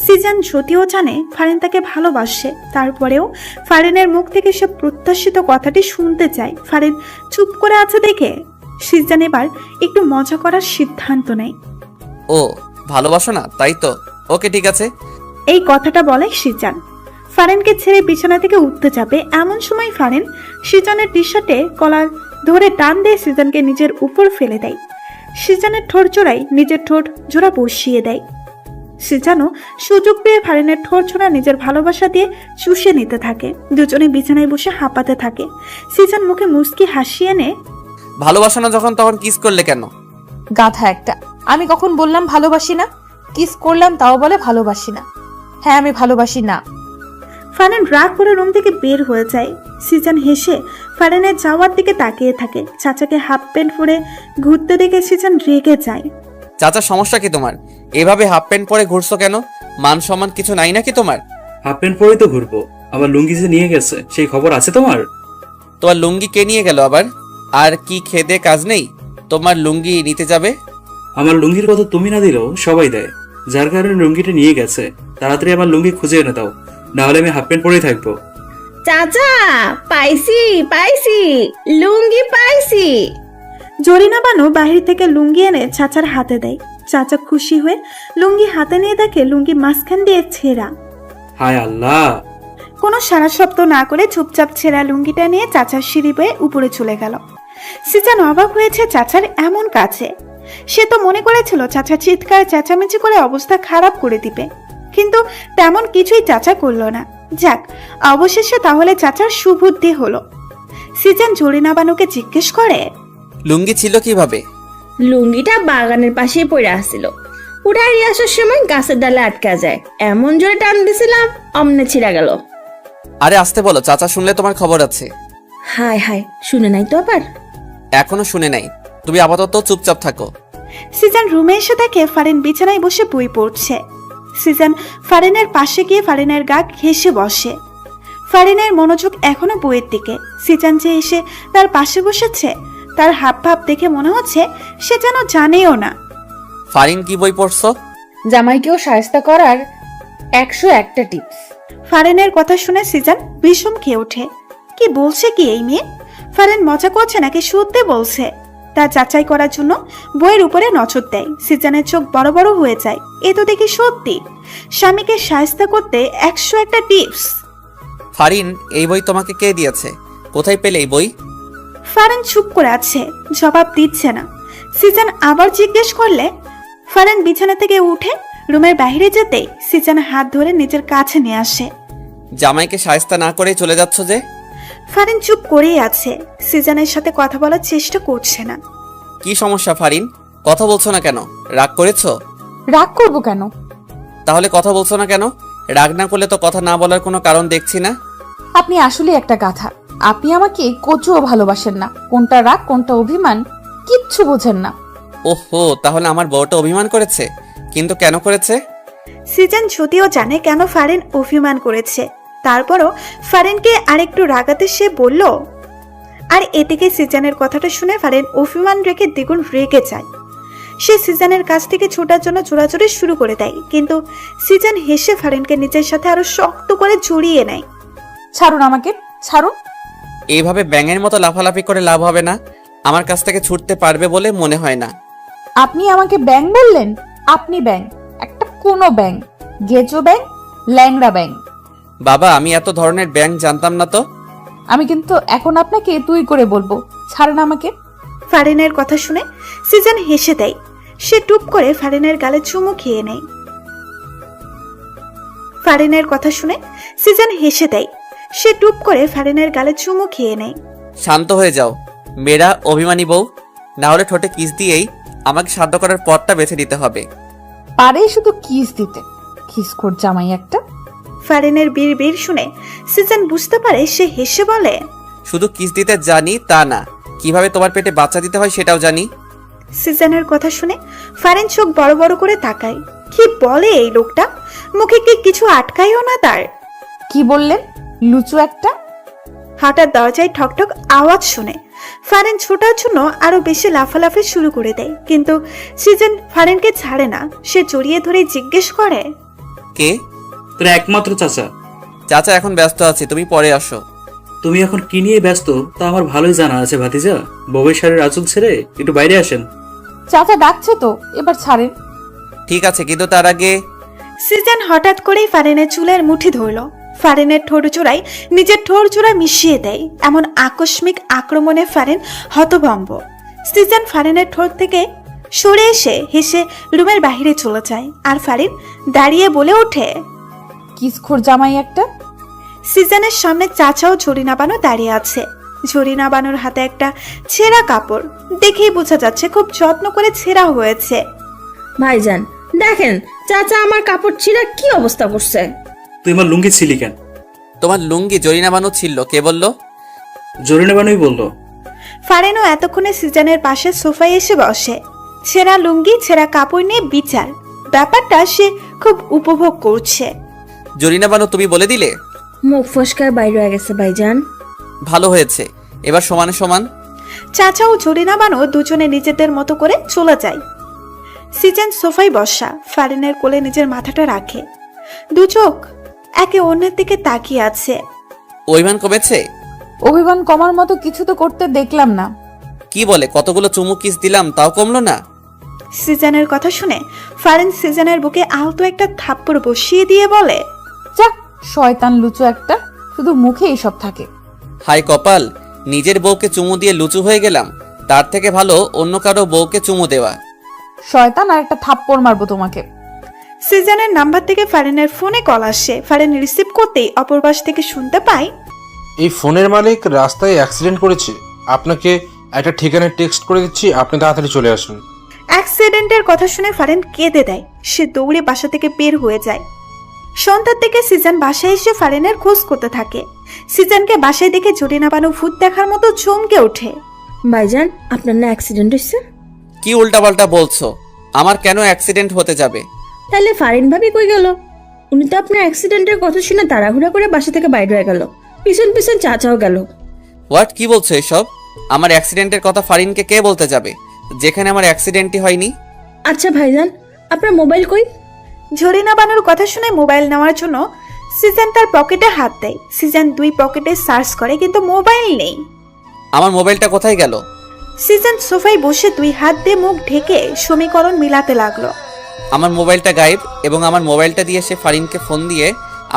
সিজান যদিও জানে ফারিন তাকে ভালোবাসে, তারপরেও ফারিনের মুখ থেকে সে প্রত্যাশিত কথাটি শুনতে চায়। ফারিন চুপ করে আছে দেখে সিজান এবার একটু মজা করার সিদ্ধান্ত নেয়। ও ভালোবাসো না, তাই তো? ওকে, ঠিক আছে। এই কথাটা বলে সিজান। ফারিনকে ছেড়ে বিছানা থেকে উঠতে যাবে, এমন সময় ফারিন সিজানের টি শার্টে কলার ধরে টান দিয়ে সিজানকে নিজের উপর ফেলে দেয়। সিজানের ঠোঁট জোড়ায় নিজের ঠোঁট জোড়া বসিয়ে দেয়। সিজানও সুযোগ পেয়ে ফারিনের ঠোঁট জোড়া নিজের ভালোবাসা দিয়ে চুষে নিতে থাকে। দুজনে বিছানায় বসে হাঁপাতে থাকে। সিজান মুখে মুচকি হাসি এনে, ভালোবাসো না যখন তখন কিস করলে কেন? গাধা একটা। আমি কখন বললাম ভালোবাসি না? কিস করলাম তাও বলে ভালোবাসি না। হ্যাঁ, আমি ভালোবাসি না। ফারিন রাগ করে রুম থেকে বের হয়ে যায়। সিজান হেসে ফারিনের যাওয়ার দিকে তাকিয়ে থাকে। চাচাকে হাফ প্যান্ট পরে ঘুরতে দেখে সিজান রেগে যায়। চাচা, সমস্যা কি তোমার? এভাবে হাফ প্যান্ট পরে ঘুরছো কেন? মান সম্মান কিছু নাই নাকি তোমার? হাফ প্যান্ট পরেই তো ঘুরবো। আমার লুঙ্গি যে নিয়ে গেছে, সেই খবর আছে তোমার? তোমার লুঙ্গি কে নিয়ে গেল আবার? আর কি খেদে কাজ নেই তোমার লুঙ্গি নিতে যাবে? আমার লুঙ্গির কথা তুমি না দিলেও সবাই দেয়, যার কারণে লুঙ্গিটা নিয়ে গেছে। তাড়াতাড়ি আমার লুঙ্গি খুঁজে এনে দাও, না হলে আমি হাফ প্যান্ট পরেই থাকবো। চাচা, পাইছি পাইছি, লুঙ্গি পাইছি। জরিনা বানু বাহির থেকে লুঙ্গি এনে চাচার হাতে দেয়। চাচা খুশি হয়ে লুঙ্গি হাতে নিয়ে দেখে লুঙ্গি মাঝখান দিয়ে ছেঁড়া। হায় আল্লাহ! কোনো সারা শব্দ না করে চুপচাপ ছেঁড়া লুঙ্গিটা নিয়ে চাচার সিঁড়ি বেয়ে উপরে চলে গেল। সিজান অবাক হয়েছে চাচার এমন কাছে। সে তো মনে করেছিল চাচা চিৎকার চেঁচামেচি করে অবস্থা খারাপ করে দিবে, কিন্তু তেমন কিছুই চাচা করলো না। যাক, অবশেষে তাহলে চাচার সুবুদ্ধি হলো। সিজান জরিনা বানুকে জিজ্ঞেস করে, লুঙ্গি ছিল কিভাবে? লুঙ্গিটা বাগানের পাশেই পড়ে আসছিল। উঠাই আসার সময় গাছের ডালে আটকা যায়, এমন জোরে টান দিছিলাম অমনে ছিঁড়া গেল। আরে আসতে বলো, চাচা শুনলে তোমার খবর আছে। হায় হায়, শুনে নাই তো আবার? এখনো শুনে নাই, তুমি আপাতত চুপচাপ থাকো। সিজান রুমে এসে দেখে ফারিন বিছানায় বসে বই পড়ছে। সিজান ফারিনের পাশে গিয়ে ফারিনের গা ঘেঁষে বসে। ফারিনের মনোযোগ এখনো বইয়ের দিকে। সিজান যে এসে তার পাশে বসেছে, তার হাব ভাব দেখে মনে হচ্ছে সে যেন জানেও না। ফারিন, কি বই পড়ছো? জামাইকেও শায়েস্তা করার 101টা টিপস। ফারিনের কথা শুনে সিজান বিষম খেয়ে ওঠে। কি বলছে কি এই মেয়ে? ফারিন মজা করছে নাকি সত্যি বলছে? তা যাচাই করার জন্য বইয়ের উপরে নজর দেয়। সিজানের চোখ বড় বড় হয়ে যায়। এ তো দেখি সত্যি। স্বামীকে শায়েস্তা করতে 101টা টিপস। ফারিন, এই বই তোমাকে কে দিয়েছে? কোথায় পেলে এই বই? ফারিন চুপ করে আছে, জবাব দিচ্ছে না। সিজান আবার জিজ্ঞেস করলে ফারিন বিছানা থেকে উঠে রুমের বাইরে যেতে সিজান হাত ধরে নিজের কাছে নিয়ে আসে। জামাইকে শায়েস্তা না করে চলে যাচ্ছ যে? ফারিন চুপ করেই আছে, সিজানের সাথে কথা বলার চেষ্টা করছে না। কি সমস্যা ফারিন? কথা বলছো না কেন? রাগ করেছো? রাগ করবো কেন? তাহলে কথা বলছো না কেন? রাগ না করলে তো কথা না বলার কোনো কারণ দেখছি না। আপনি আসলে একটা গাধা। আপনি আমাকে কচুও ভালোবাসেন না। কোনটা রাগ কোনটা অভিমান কিচ্ছু বোঝেন না। ওহো, তাহলে আমার বউটা অভিমান করেছে? কিন্তু কেন করেছে? সিজান যদিও জানে কেন ফারিন অভিমান করেছে, তারপরও ফারিনকে আরেকটু রাগাতে সে বলল, আর এদিকে সিজানের কথাটা শুনে ফারিন অভিমান রেখে দ্বিগুণ রেগে যায়। সে সিজানের কাছ থেকে ছোটার জন্য চোরাচুরি শুরু করে দেয়, কিন্তু সিজান হেসে ফারিনকে নিজের সাথে আরো শক্ত করে জড়িয়ে নেয়। ছাড়ুন আমাকে, ছাড়ুন। এইভাবে ব্যাঙের মতো লাফালাফি করে লাভ হবে না। আমার কাছ থেকে ছুটতে পারবে বলে মনে হয় না। আপনি আমাকে ব্যাং বললেন? আপনি ব্যাং, একটা কোনো ব্যাং, গেজো ব্যাং, ল্যাংড়া ব্যাং। বাবা, আমি এত ধরনের ব্যাঙ জানতাম না তো। আমি কিন্তু এখন আপনাকে তুই করে বলবো, ছাড়ুন আমাকে। ফারিনের কথা শুনে সিজান হেসে দেয়। সে টুপ করে ফারিনের গালে চুমু খেয়ে নেয়। ফারিনের কথা শুনে সিজান হেসে দেয়। সে টুপ করে ফারিনের গালে চুমু খেয়ে নেয়। শান্ত হয়ে যাও মেয়েরা, অভিমানী বউ। না হলে ঠোঁটে কিস দিয়েই আমাকে শান্ত করার পথটা বেছে নিতে হবে। পারে শুধু কিস দিতে, খিসকোর জামাই একটা। ফারিনের বীর শুনে সিজান বুঝতে পারে। সে হেসে বলে, শুধু কিস দিতে জানি তা না, কিভাবে তোমার পেটে বাচ্চা দিতে হয় সেটাও জানি। সিজানের কথা শুনে ফারিন চোখ বড় বড় করে তাকায়। কি বলে এই লোকটা? মুখে কি কিছু আটকায়ও না তার। কি বললেন? লুচু একটা। হঠাৎ দরজায় ঠকঠক আওয়াজ শুনে ফারিন ছোটার জন্য আরো বেশি লাফালাফি শুরু করে দেয়, কিন্তু সিজন ফারিনকে ছাড়ে না। সে জড়িয়ে ধরে জিজ্ঞেস করে, কে? তোর একমাত্র চাচা। চাচা এখন ব্যস্ত আছি, তুমি পরে আসো। তুমি এখন কি নিয়ে ব্যস্ত তা আমার ভালোই জানা আছে ভাতিজা। বউয়ের শাড়ির আঁচল ছেড়ে একটু বাইরে আসেন। চাচা ডাকছে তো, এবার ছাড়েন। ঠিক আছে, কিন্তু তার আগে। সিজন হঠাৎ করেই ফারিনের চুলের মুঠি ধরল। ফারিনের ঠোঁট জোড়ায় নিজের ঠোঁট জোড়া মিশিয়ে দেয়। এমন আকস্মিক আক্রমণে ফারিন হতভম্ব। সিজন ফারিনের ঠোঁট থেকে সরে এসে হেসে রুমের বাইরে চলে যায়। আর ফারিন দাঁড়িয়ে বলে ওঠে, কিসকোর জামাই একটা। সিজনের সামনে চাচাও ঝরিনা বানু দাঁড়িয়ে আছে। ঝরিনা বানুর হাতে একটা ছেঁড়া কাপড়। দেখেই বোঝা যাচ্ছে খুব যত্ন করে ছেঁড়া হয়েছে। ভাইজান দেখেন, চাচা আমার কাপড় ছিঁড়া কি অবস্থা করছে। তুই আমার লুঙ্গি ছিলি কেন? তোমার লুঙ্গি জরিনা বানু ছিল, কে বললো? জরিনা বানুই বললো। ফারিনও এতক্ষণে সিজনের পাশে সোফায় এসে বসে। ছেঁড়া লুঙ্গি ছেঁড়া কাপড় নিয়ে বিচার। ব্যাপারটা সে খুব উপভোগ করছে। জরিনা বানু তুমি বলে দিলে? মুখ ফসকার বাইরে হয়ে গেছে ভাইজান। ভালো হয়েছে, এবার সমানে সমান। চাচা ও জরিনা বানু দুজনে নিজেদের মতো করে চলে যায়। সিজন সোফায় বসা, ফারিনের কোলে নিজের মাথাটা রাখে। দু চোখ একে অন্যের দিকে তাকিয়ে আছে। অভিমান কমেছে? অভিমান কমার মতো কিছু তো করতে দেখলাম না। কি বলে, কতগুলো চুমু কিস দিলাম তাও কমলো না? সিজনের কথা শুনে ফারিন সিজনের বুকে আলতো একটা থাপ্পড় বসিয়ে দিয়ে বলে, যাক, শয়তান লুচু একটা, শুধু মুখে এইসব থাকে। হাই কপাল, নিজের বউকে চুমু দিয়ে লুচু হয়ে গেলাম। তার থেকে ভালো অন্য কারো বউকে চুমু দেওয়া। শয়তান, আর একটা থাপ্পড় মারবো তোমাকে। সিজনের নাম্বার থেকে ফারিনের ফোনে কল আসে। ফারিন রিসিভ করতেই অপর পাশ থেকে শুনতে পায়, এই ফোনের মালিক রাস্তায় অ্যাক্সিডেন্ট করেছে। আপনাকে একটা ঠিকানায় টেক্সট করে দিচ্ছি, আপনি তাড়াতাড়ি চলে আসুন। অ্যাক্সিডেন্টের কথা শুনে ফারিন কেঁদে দেয়। সে দৌড়ে বাসা থেকে বের হয়ে যায়। সন্ধ্যার দিকে সিজন বাসায় এসে ফারিনের খোঁজ করতে থাকে। সিজনকে বাসায় দেখে জরিনা বানু ভূত দেখার মতো চমকে ওঠে। ভাইজান আপনার না অ্যাক্সিডেন্ট হয়েছে? কি উল্টাপাল্টা বলছো? আমার কেন অ্যাক্সিডেন্ট হতে যাবে? তাহলে ফারিন ভাবি কই গেল? উনি তো আপনার অ্যাক্সিডেন্টের কথা শুনে তাড়াহুড়া করে বাসা থেকে বাইরে হয়ে গেল। পিছন পিছন চাচাও গেল। হোয়াট, কি বলছো এসব? আমার অ্যাক্সিডেন্টের কথা ফারিনকে কে বলতে যাবে, যেখানে আমার অ্যাক্সিডেন্টই হয়নি? আচ্ছা ভাইজান, আপনার মোবাইল কই? ঝরিনা বানুর কথা শুনে মোবাইল নেওয়ার জন্য সিজন তার পকেটে হাত দেয়। সিজন দুই পকেটে সার্চ করে, কিন্তু মোবাইল নেই। আমার মোবাইলটা কোথায় গেল? সিজন সোফায় বসে দুই হাত দিয়ে মুখ ঢেকে সমীকরণ মিলাতে লাগলো। আমার মোবাইলটা গায়েব, এবং আমার মোবাইলটা দিয়ে সে ফারিনকে ফোন দিয়ে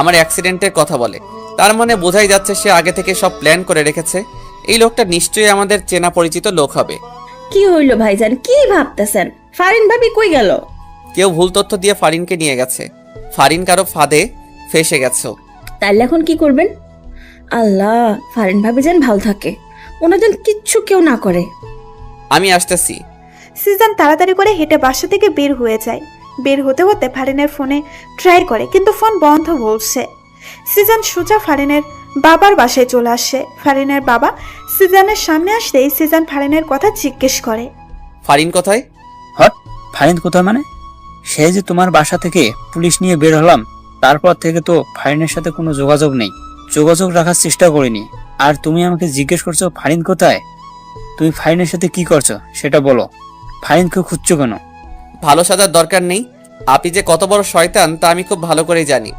আমার অ্যাক্সিডেন্টের কথা বলে। তার মানে বোঝাই যাচ্ছে সে আগে থেকে সব প্ল্যান করে রেখেছে। এই লোকটা নিশ্চয়ই আমাদের চেনা পরিচিত লোক হবে। কি হইল ভাইজান, কি ভাবতেছেন? ফারিন ভাবি কই গেল? কেউ ভুল তথ্য দিয়ে ফারিনকে নিয়ে গেছে। ফারিন কারো ফাঁদে ফেসে গেছে। তাহলে এখন কি করবেন? আল্লাহ, ফারিন ভাবি যেন ভালো থাকে, ওনার যেন কিচ্ছু কেউ না করে। আমি আসতেছি। সিজন তাড়াতাড়ি করে হেঁটে বাসা থেকে বের হয়ে যায়। বের হতে হতে ফারিনের ফোনে ট্রাই করে, কিন্তু ফোন বন্ধ বলছে। সিজন সোজা ফারিনের বাবার বাসায় চলে আসে। ফারিনের বাবা সিজনের সামনে আসতেই সিজন ফারিনের কথা জিজ্ঞেস করে, ফারিন কোথায়? হট, ফারিন কোথায় মানে? সে যে তোমার বাসা থেকে পুলিশ নিয়ে বের হলাম, তারপর থেকে তো ফারিনের সাথে কোনো যোগাযোগ নেই। যোগাযোগ রাখার চেষ্টা করিনি। আর তুমি আমাকে জিজ্ঞেস করছো ফারিন কোথায়? তুমি ফারিনের সাথে কি করছো সেটা বলো। ফারিনকে খুঁজছো কেন? ভালো সাজার দরকার নেই। আপনি যে কত বড় শয়তান তা আমি খুব ভালো করেই জানি।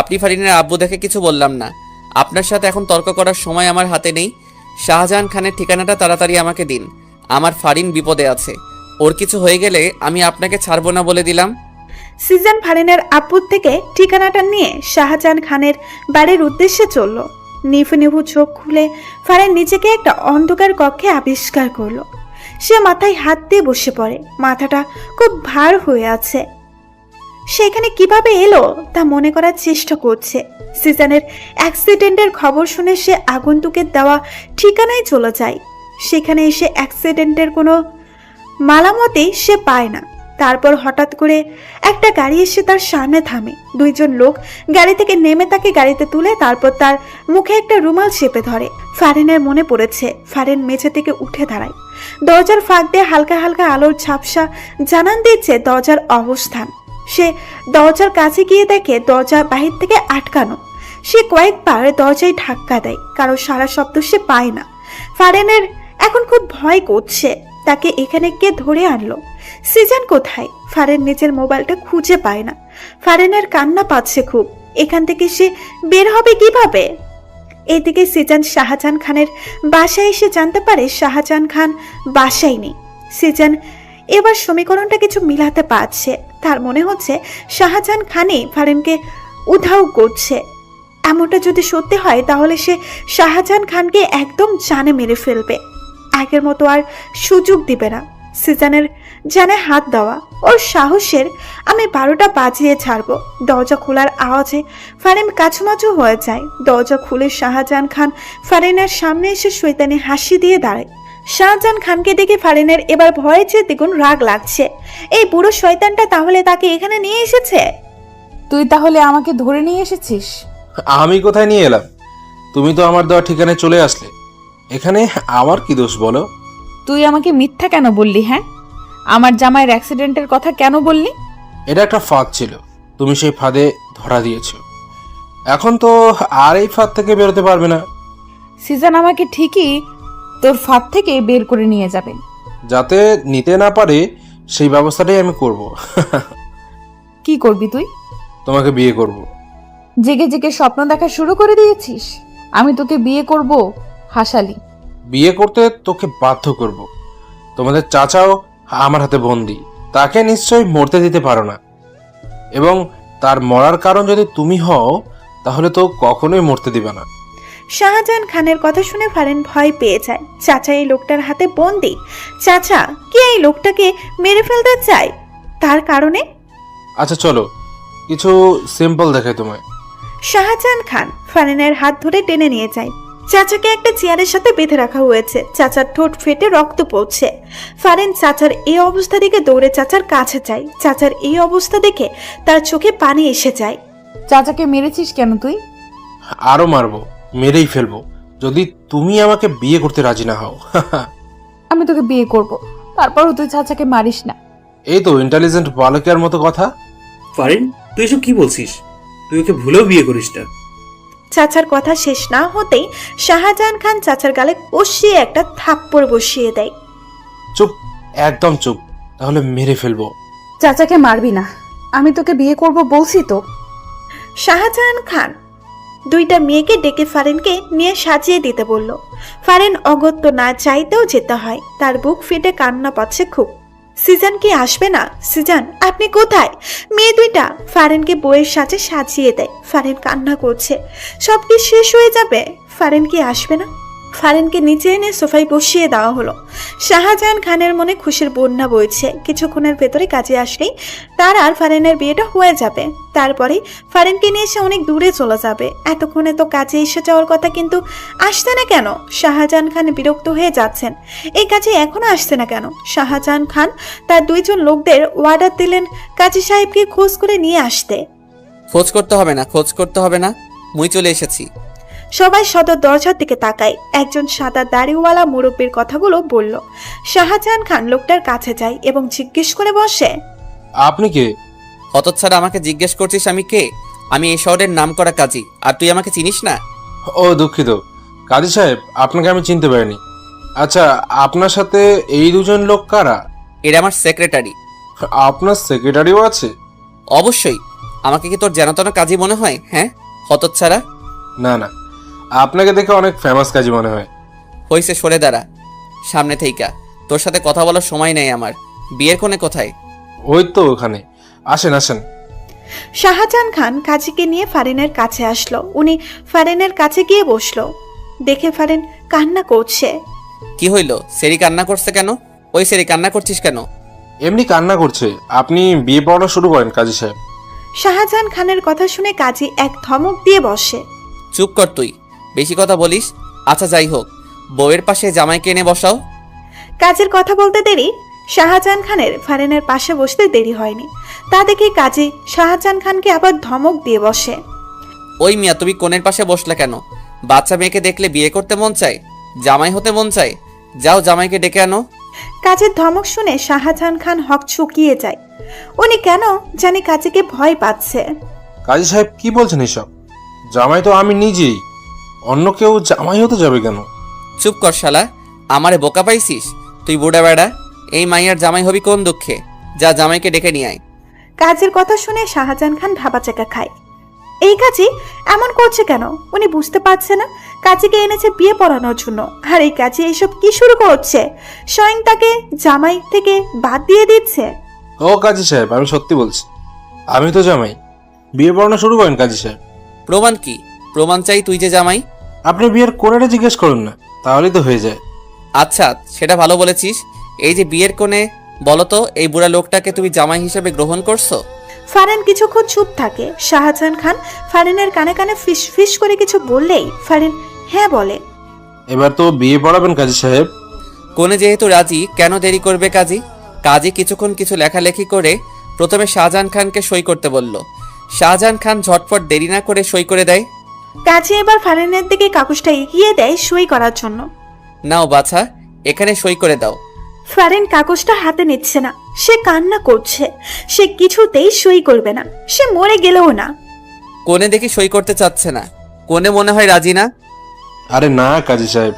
আপনি ফারিনের আব্বু দেখে কিছু বললাম না। আপনার সাথে এখন তর্ক করার সময় আমার হাতে নেই। শাহজাহান খানের ঠিকানাটা তাড়াতাড়ি আমাকে দিন। আমার ফারিন বিপদে আছে। ওর কিছু হয়ে গেলে আমি আপনাকে ছাড়বো না বলে দিলাম। সিজান ফারিনের আব্বুর থেকে ঠিকানাটা নিয়ে শাহজাহান খানের বাড়ির উদ্দেশ্যে চলল। নিভু নিভু চোখ খুলে ফারিন নিজেকে একটা অন্ধকার কক্ষে আবিষ্কার করলো। সে মাথায় হাত দিয়ে বসে পড়ে, মাথাটা খুব ভার হয়ে আছে। সেখানে কিভাবে এলো তা মনে করার চেষ্টা করছে। সিজানের অ্যাক্সিডেন্টের খবর শুনে সে আগন্তুকের দেওয়া ঠিকানায় চলে যায়। সেখানে এসে অ্যাক্সিডেন্টের কোনো মালামতেই সে পায় না। তারপর হঠাৎ করে একটা গাড়ি এসে তার সামনে থামে। দুইজন লোক গাড়ি থেকে নেমে তাকে গাড়িতে তুলে তারপর তার মুখে একটা রুমাল চেপে ধরে। ফারিনের মনে পড়েছে। ফারিন মেঝে থেকে উঠে দাঁড়ায়। দরজার ফাঁক দিয়ে হালকা হালকা আলোর ঝাপসা জানান দিচ্ছে দরজার অবস্থান। সে দরজার কাছে গিয়ে দেখে দরজা বাহির থেকে আটকানো। সে কয়েকবার দরজায় ধাক্কা দেয়, কারো সারা শব্দ সে পায় না। ফারিনের এখন খুব ভয় করছে। তাকে এখানে কে ধরে আনলো? সিজান কোথায়? ফারিন নিজের মোবাইলটা খুঁজে পায় না। ফারিনের কান্না পাচ্ছে খুব। এখান থেকে সে বের হবে কিভাবে? এদিকে সিজান শাহজাহান খানের বাসায় এসে জানতে পারে শাহজাহান খান বাসায় নেই। সিজান এবার সমীকরণটা কিছু মিলাতে পারছে। তার মনে হচ্ছে শাহজাহান খানই ফারিনকে উধাও করছে। এমনটা যদি সত্যি হয় তাহলে সে শাহজাহান খানকে একদম জানে মেরে ফেলবে। আগের মতো আর সুযোগ দিবে না। সিজানের জানে হাত দেওয়া ওর সাহসের আমি 12টা বাজিয়ে ছাড়বো। দরজা খোলার আওয়াজে ফারিন কাছুমাছু হয়ে যায়। দরজা খুলে শাহজাহান খান ফারিনের সামনে এসে শয়তানি হাসি দিয়ে দাঁড়ায়। শাহজাহান খানকে দেখে ফারিনের এবার ভয়ে চেয়ে দ্বিগুণ রাগ লাগছে। এই বুড়ো শয়তানটা তাহলে তাকে এখানে নিয়ে এসেছে। তুই তাহলে আমাকে ধরে নিয়ে এসেছিস? আমি কোথায় নিয়ে এলাম? তুমি তো আমার দেওয়া ঠিকানায় চলে আসলে। এখানে আমার কি দোষ বলো? তুই আমাকে মিথ্যা কেন বললি? হ্যাঁ, আমার জামাইয়ের অ্যাক্সিডেন্টের কথা কেন বললি? এটা একটা ফাঁদ ছিল, তুমি সেই ফাঁদে ধরা দিয়েছো। এখন তো আর এই ফাঁদ থেকে বেরোতে পারবে না। সিজান আমাকে ঠিকই তোর ফাঁদ থেকে বের করে নিয়ে যাবে। যাতে নিতে না পারে সেই ব্যবস্থাটাই আমি করব। কি করবি তুই? তোমাকে বিয়ে করব। জেগে জেগে স্বপ্ন দেখা শুরু করে দিয়েছিস? আমি তোকে বিয়ে করব? হাসালি। বিয়ে করতে তোকে বাধ্য করব। তোমাদের চাচাও আমার হাতে বন্দি, তাকে নিশ্চয়ই মরতে দিতে পারো না। এবং তার মরার কারণ যদি তুমি হও তাহলে তো কখনোই মরতে দিবে না। শাহজাহান খানের কথা শুনে ফারিন ভয় পেয়ে যায়। চাচা এই লোকটার হাতে বন্দি। চাচা কি এই লোকটাকে মেরে ফেলতে চায়? তার কারণে আচ্ছা চলো কিছু সিম্পল দেখাই তোমায়। শাহজাহান খান ফারিনের হাত ধরে টেনে নিয়ে যায়। চাচাকে একটা চেয়ারের সাথে বেঁধে রাখা হয়েছে। চাচার ঠোঁট ফেটে রক্ত পড়ছে। ফারিন চাচার এই অবস্থা দেখে দৌড়ে চাচার কাছে যায়। চাচার এই অবস্থা দেখে তার চোখে পানি এসে যায়। চাচাকে মেরেছিস কেন তুই? আরো মারবো, মেরেই ফেলবো যদি তুমি আমাকে বিয়ে করতে রাজি না হও। আমি তোকে বিয়ে করব, তারপরও তুই চাচাকে মারিস না। এই তো ইন্টেলিজেন্ট বালকের মতো কথা। ফারিন, তুই এসব কি বলছিস? তুই ওকে ভুলেও বিয়ে করিস না। চাচার কথা শেষ না হতেই শাহজাহান খান চাচার গালে কষিয়ে একটা থাপ্পড় বসিয়ে দেয়। চুপ, একদম চুপ, তাহলে মেরে ফেলবো। চাচাকে মারবি না, আমি তোকে বিয়ে করব বলছি তো। শাহজাহান খান দুইটা মেয়েকে ডেকে ফারিনকে নিয়ে সাজিয়ে দিতে বলল। ফারিন অগত্য না চাইতেও যেতে হয়। তার বুক ফেটে কান্না পাচ্ছে খুব। সিজান কি আসবে না? সিজান আপনি কোথায়? মেয়ে দুইটা ফারিনকে বইয়ের সাথে সাজিয়ে দেয়। ফারিন কান্না করছে। সব কি শেষ হয়ে যাবে? ফারিন কি আসবে না? ফারিনকে নিচে এনে সোফায় বসিয়ে দেওয়া হলো। শাহজাহান খানের মনে খুশির বন্যা বইছে। কিছুক্ষণের ভেতরে কাজে আসলেই তার আর ফারিনের বিয়েটা হয়ে যাবে। তারপরে ফারিনকে নিয়ে সে অনেক দূরে চলে যাবে। এতক্ষণে তো কাজে এসে যাওয়ার কথা, কিন্তু আসছে না কেন? শাহজাহান খান বিরক্ত হয়ে যাচ্ছেন। এই কাজে এখনো আসছে না কেন? শাহজাহান খান তার দুইজন লোকদের অর্ডার দিলেন কাজী সাহেবকে খোঁজ করে নিয়ে আসতে। খোঁজ করতে হবে না, খোঁজ করতে হবে না, মুই চলে এসেছি। সবাই সদর দরজার দিকে তাকায়। একজন সাদা দাড়িওয়ালা মুরব্বীর কথাগুলো বলল। শাহজাহান খান লোকটার কাছে যায় এবং জিজ্ঞেস করে বসে, আপনি কে? হতচ্ছাড়া, আমাকে জিজ্ঞেস করছিস আমি কে? আমি এই শহরের নাম করা কাজী, আর তুই আমাকে চিনিস না? ও দুঃখিত, কাজী সাহেব, আপনাকে আমি চিনতে পারিনি। আচ্ছা, আপনার সাথে এই দুজন লোক কারা? এরা আমার সেক্রেটারি। আপনার সেক্রেটারিও আছে? অবশ্যই। আমাকে কি তোর জানাতনা কাজী মনে হয়? হ্যাঁ, হতচ্ছাড়া। না না, আপনাকে দেখে অনেক ফেমাস কাজী মনে হয়। হইছে, সরে দাঁড়া সামনে থেইকা। তোর সাথে কথা বলার সময় নেই আমার। বিয়ের কোণে কোথায়? ওই তো ওখানে। আসেন আসেন। শাহজাহান খান কাজীকে নিয়ে ফারিনের কাছে আসলো। উনি ফারিনের কাছে গিয়ে বসলো। দেখে ফারিন কান্না করছে। কি হইল? সেরি কান্না করছে কেন? ওই সেরি কান্না করছিস কেন? এমনি কান্না করছে। আপনি বিয়ে পড়ানো শুরু করেন কাজী সাহেব। শাহজাহান খানের কথা শুনে কাজী এক ধমক দিয়ে বসে। চুপ কর তুই, বেশি কথা বলিস। আচ্ছা যাই হোক, বউয়ের পাশে জামাইকে এনে বসাও। কাজের কথা বলতে দেরি শাহজাহান খানের ফারিনের পাশে বসতে দেরি হয়নি। তা দেখে কাজী শাহজাহান খানকে আবার ধমক দিয়ে বসে। ওই মিয়া, তুমি কোণের পাশে বসলে কেন? বাচ্চা মেয়েকে দেখলে বিয়ে করতে মন চায়, জামাই হতে মন চায়। যাও জামাইকে ডেকে আনো। কাজের ধমক শুনে শাহজাহান খান হক চুকিয়ে যায়। উনি কেন জানি কাজীকে ভয় পাচ্ছে। কাজী সাহেব কি বলছেন এসব? জামাই তো আমি নিজেই, অন্য কেউ জামাই হতে যাবে কেন? চুপ কর শালা, আমারে বোকা পাইছিস তুই? বুড়া বেড়া, এই মাইয়ার জামাই হবি কোন দুঃখে? যা জামাইকে ডেকে নিয়ে আয়। কাজের কথা শুনে শাহজাহান খান ভাবাচাকা খায়। এই কাজী এমন করছে কেন? উনি বুঝতে পারছে না কাজীকে এনেছে বিয়ে পড়ানোর জন্য, আর এই কাজী এইসব কি শুরু করছে? স্বয়ং তাকে জামাই থেকে বাদ দিয়ে দিচ্ছে। ও কাজী সাহেব, আমি সত্যি বলছি, আমি তো জামাই। বিয়ে পড়ানো শুরু করেন কাজী সাহেব। প্রমাণ কি? প্রমাণ চাই তুই যে জামাই। আপনি বিয়ের কোণেটা জিজ্ঞেস করুন না, তাহলেই তো হয়ে যায়। আচ্ছা, সেটা ভালো বলেছিস। এই যে বিয়ের কোণে, বলো তো এই বুড়া লোকটাকে তুমি জামাই হিসেবে গ্রহণ করছো? ফারিন কিছুক্ষণ চুপ থাকে। শাহজাহান খান ফারিনের কানে কানে ফিস ফিস করে কিছু বললেই ফারিন হ্যাঁ বলে। এবার তো বিয়ে পড়াবেন কাজী সাহেব। কোণে যেহেতু রাজি, কেন দেরি করবে কাজী? কাজী কিছুক্ষণ কিছু লেখালেখি করে প্রথমে শাহজাহান খানকে সই করতে বলল। শাহজাহান খান ঝটফট দেরি না করে সই করে দেয়। কাজী এবার ফারিনের দিকে কাগজটা এগিয়ে দেয় সই করার জন্য। নাও বাছা, এখানে সই করে দাও। ফারিন কাগজটা হাতে নিচ্ছে না। সে কান্না করছে। সে কিছুতেই সই করবে না। সে মরে গেলেও না। কোণে দেখি সই করতে চাচ্ছে না। কোণে মনে হয় রাজি না। আরে না কাজী সাহেব,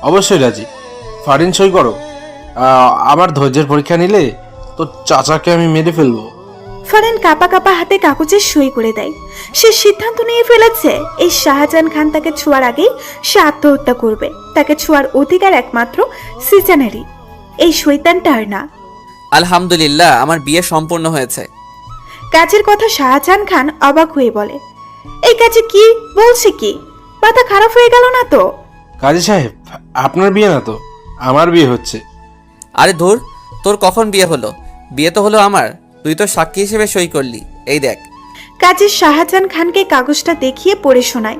অবশ্যই রাজি। ফারিন সই করো। আমার ধৈর্যের পরীক্ষা নিলে তো চাচাকে আমি মেরে ফেলবো। ফারিন কাপা কাপা হাতে কাগজে সই করে দেয়। সে সিদ্ধান্ত নিয়ে ফেলেছে এই শাহজাহান খান তাকে ছোঁয়ার আগেই সে আত্মহত্যা করবে। তাকে ছোঁয়ার অধিকার একমাত্র সিজানেরই, এই শয়তানটার না। আলহামদুলিল্লাহ, আমার বিয়ে সম্পূর্ণ হয়েছে। কাজের কথা শাহজাহান খান অবাক হয়ে বলে, এই কাজে কি বলছে? কি মাথা খারাপ হয়ে গেল না তো? কাজী সাহেব, আপনার বিয়ে না তো, আমার বিয়ে হচ্ছে। আরে ধুর, তোর কখন বিয়ে হলো? বিয়ে তো হলো আমার, তুই তো সাক্ষী হিসেবে সই করলি। এই দেখ। কাজী শাহজাহান খানকে কাগজটা দেখিয়ে পড়ে শোনায়।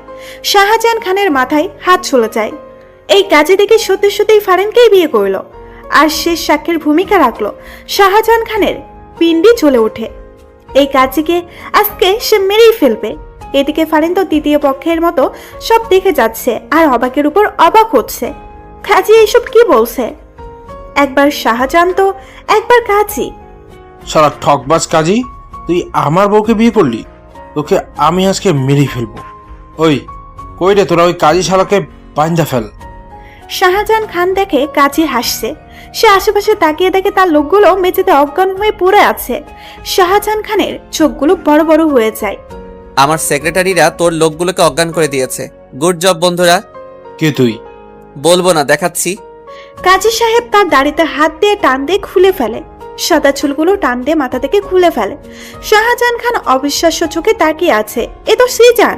শাহজাহান খানের মাথায় হাত চলে যায়। এই কাজে দেখে সত্যি সত্যিই ফারিনকেই বিয়ে করলো আর শেষ সাক্ষীর ভূমিকা রাখলো। শাহজাহান খানের পিণ্ডি চলে ওঠে। এই কাজীকে আজকে সে মেরেই ফেলবে। এদিকে ফারিন তো দ্বিতীয় পক্ষের মতো সব দেখে যাচ্ছে আর অবাকের উপর অবাক হচ্ছে। কাজী এইসব কি বলছে? একবার শাহজাহান তো একবার কাজী। সারা ঠকবাজ কাজী, তুই আমার বউকে বিয়ে করলি? তোকে আমি আজকে মেরে ফেলবো। ওই কই রে তোরা? ওই কাজী শালাকে বাঁধা ফেল। শাহজাহান খান দেখে কাজী হাসছে। সে আশেপাশে তাকিয়ে দেখে তার লোকগুলো মেঝেতে অজ্ঞান হয়ে পড়ে আছে। শাহজাহান খানের চোখগুলো বড় বড় হয়ে যায়। আমার সেক্রেটারিরা তোর লোকগুলোকে অজ্ঞান করে দিয়েছে। গুড জব বন্ধুরা। কে তুই? বলবো না, দেখাচ্ছি। কাজী সাহেব তার দাড়িতে হাত দিয়ে টান দিয়ে খুলে ফেলে। সাদা চুলগুলো টান দিয়ে মাথা থেকে খুলে ফেলে। শাহজাহান খান অবিশ্বাস্য চোখে তাকিয়ে আছে। এ তো সিজান।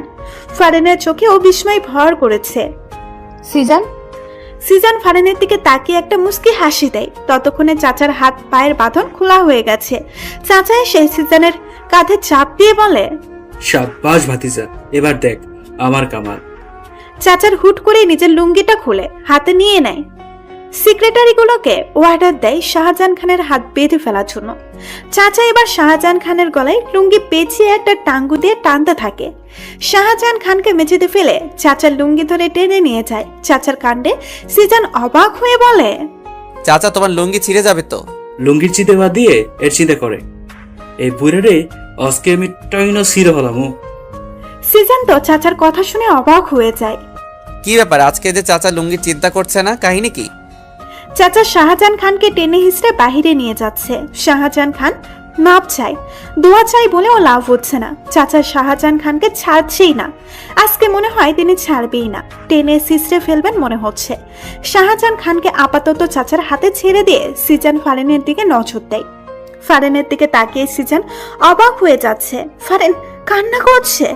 ফারিনের চোখে ও বিস্ময় ভর করেছে। সিজান? সিজান ফারিনের দিকে তাকিয়ে একটা মুস্কি হাসি দেয়। ততক্ষণে চাচার হাত পায়ের বাঁধন খোলা হয়ে গেছে। চাচা এসে সিজানের কাঁধে চাপ দিয়ে বলে, শাবাশ ভাতিজা, এবার দেখ আমার কামাল। চাচার হুট করে নিজের লুঙ্গিটা খুলে হাতে নিয়ে নেয়। সেক্রেটারিগুলোকে অর্ডার দেয় শাহজাহান খানের হাত বেঁধে ফেলার জন্য। চাচা এবার শাহজাহান খানের গলায় লুঙ্গি পেঁচিয়ে একটা টাঙ্গু দিয়ে টানতে থাকে। শাহজাহান খানকে মেঝেতে ফেলে চাচার লুঙ্গি ধরে টেনে নিয়ে যায়। চাচার কাণ্ডে সিজান অবাক হয়ে বলে, চাচা, তোমার লুঙ্গি ছিঁড়ে যাবে তো। লুঙ্গির চিতে বাদ দিয়ে এর চিন্তা করে এই বুড়ে রে আজকে আমি টাইনো সিরে হলাম। সিজান তো চাচার কথা শুনে অবাক হয়ে যায়। কি ব্যাপার আজকে যে চাচা লুঙ্গির চিন্তা করছে না, কাহিনী কি? চাচা শাহজাহান খানকে টেনে হিসড়ে বাহিরে নিয়ে যাচ্ছে। শাহজাহান খান মাপ চাই, দোয়া চাই বলেও লাভ হচ্ছে না। চাচা শাহজাহান খানকে ছাড়ছেই না। আজকে মনে হয় তিনি ছাড়বেই না, টেনে সিসড়ে ফেলবেন মনে হচ্ছে। শাহজাহান খানকে আপাতত চাচার হাতে ছেড়ে দিয়ে সিজান ফারেনের দিকে নজর দেয়। ফারেনের দিকে তাকিয়ে সিজান অবাক হয়ে যাচ্ছে। ফারেন কান্না করছে।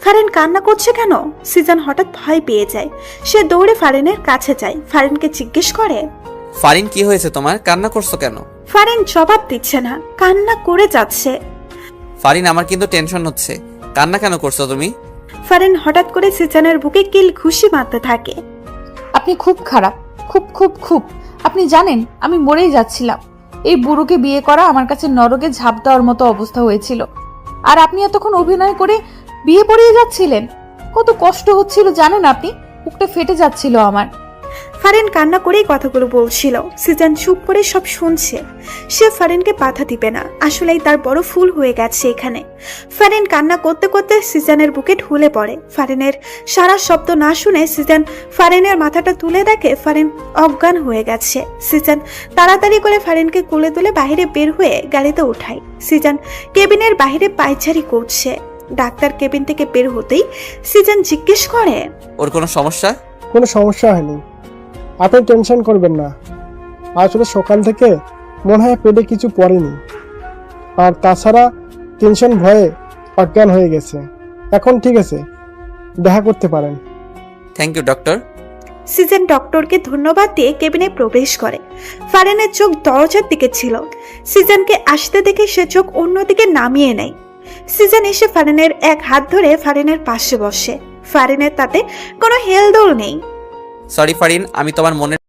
ফারেন কান্না করছে কেন? সিজান হঠাৎ ভয় পেয়ে যায়। সে দৌড়ে ফারেনের কাছে যায়, ফারেনকে জিজ্ঞেস করে, ফারিন কি হয়েছে তোমার, কান্না করছো কেন? ফারেন জবাব দিচ্ছে না, কান্না করে যাচ্ছে। ফারিন আমার কিন্তু টেনশন হচ্ছে, কান্না কেন করছো তুমি? ফারেন হঠাৎ করে সিজানের বুকে কিল ঘুষি মারতে থাকে। আপনি খুব খারাপ, খুব খুব খুব। আপনি জানেন আমি মরেই যাচ্ছিলাম। এই বুড়োকে বিয়ে করা আমার কাছে নরকে ঝাঁপ দেওয়ার মতো অবস্থা হয়েছিল। আর আপনি এতক্ষণ অভিনয় করে বিয়ে পড়িয়ে যাচ্ছিলেন। কত কষ্ট হচ্ছিল জানেন আপনি? বুকটা ফেটে যাচ্ছিল আমার। ফারেন কান্না করেই কথাগুলো বলছিল। সিজান চুপ করে সব শুনছে। সে ফারেনকে বাধা দিবে না, আসলেই তার বড় ফুল হয়ে গেছে এখানে। ফারেন কান্না করতে করতে সিজানের বুকে ঢুলে পড়ে। ফারেনের সারা শব্দ না শুনে সিজান ফারেনের মাথাটা তুলে দেখে ফারেন অজ্ঞান হয়ে গেছে। সিজান তাড়াতাড়ি করে ফারেনকে কোলে তুলে বাইরে বের হয়ে গাড়িতে উঠায়। সিজান কেবিনের বাইরে পায়চারি করছে। ডাক্তার কেবিন থেকে বের হতেই সিজান জিজ্ঞেস করে, ওর কোনো সমস্যা? কোনো সমস্যা হয়নি, আপনি টেনশন করবেন না। আসলে সকাল থেকে মনে হয় পেটে কিছু পড়েনি, আর তাছাড়া টেনশন ভয়ে অজ্ঞান হয়ে গেছে। এখন ঠিক আছে, দেখা করতে পারেন। Thank you doctor. সিজন ডক্টরকে ধন্যবাদ দিয়ে কেবিনে প্রবেশ করে। ফারেনের চোখ দরজার দিকে ছিল। সিজনকে আসতে দেখে সে চোখ অন্যদিকে নামিয়ে নেয়। সিজন এসে ফারেনের এক হাত ধরে ফারেনের পাশে বসে। ফারেনের তাতে কোনো হেলদোল নেই। সরি ফারিন, আমি তোমার মনের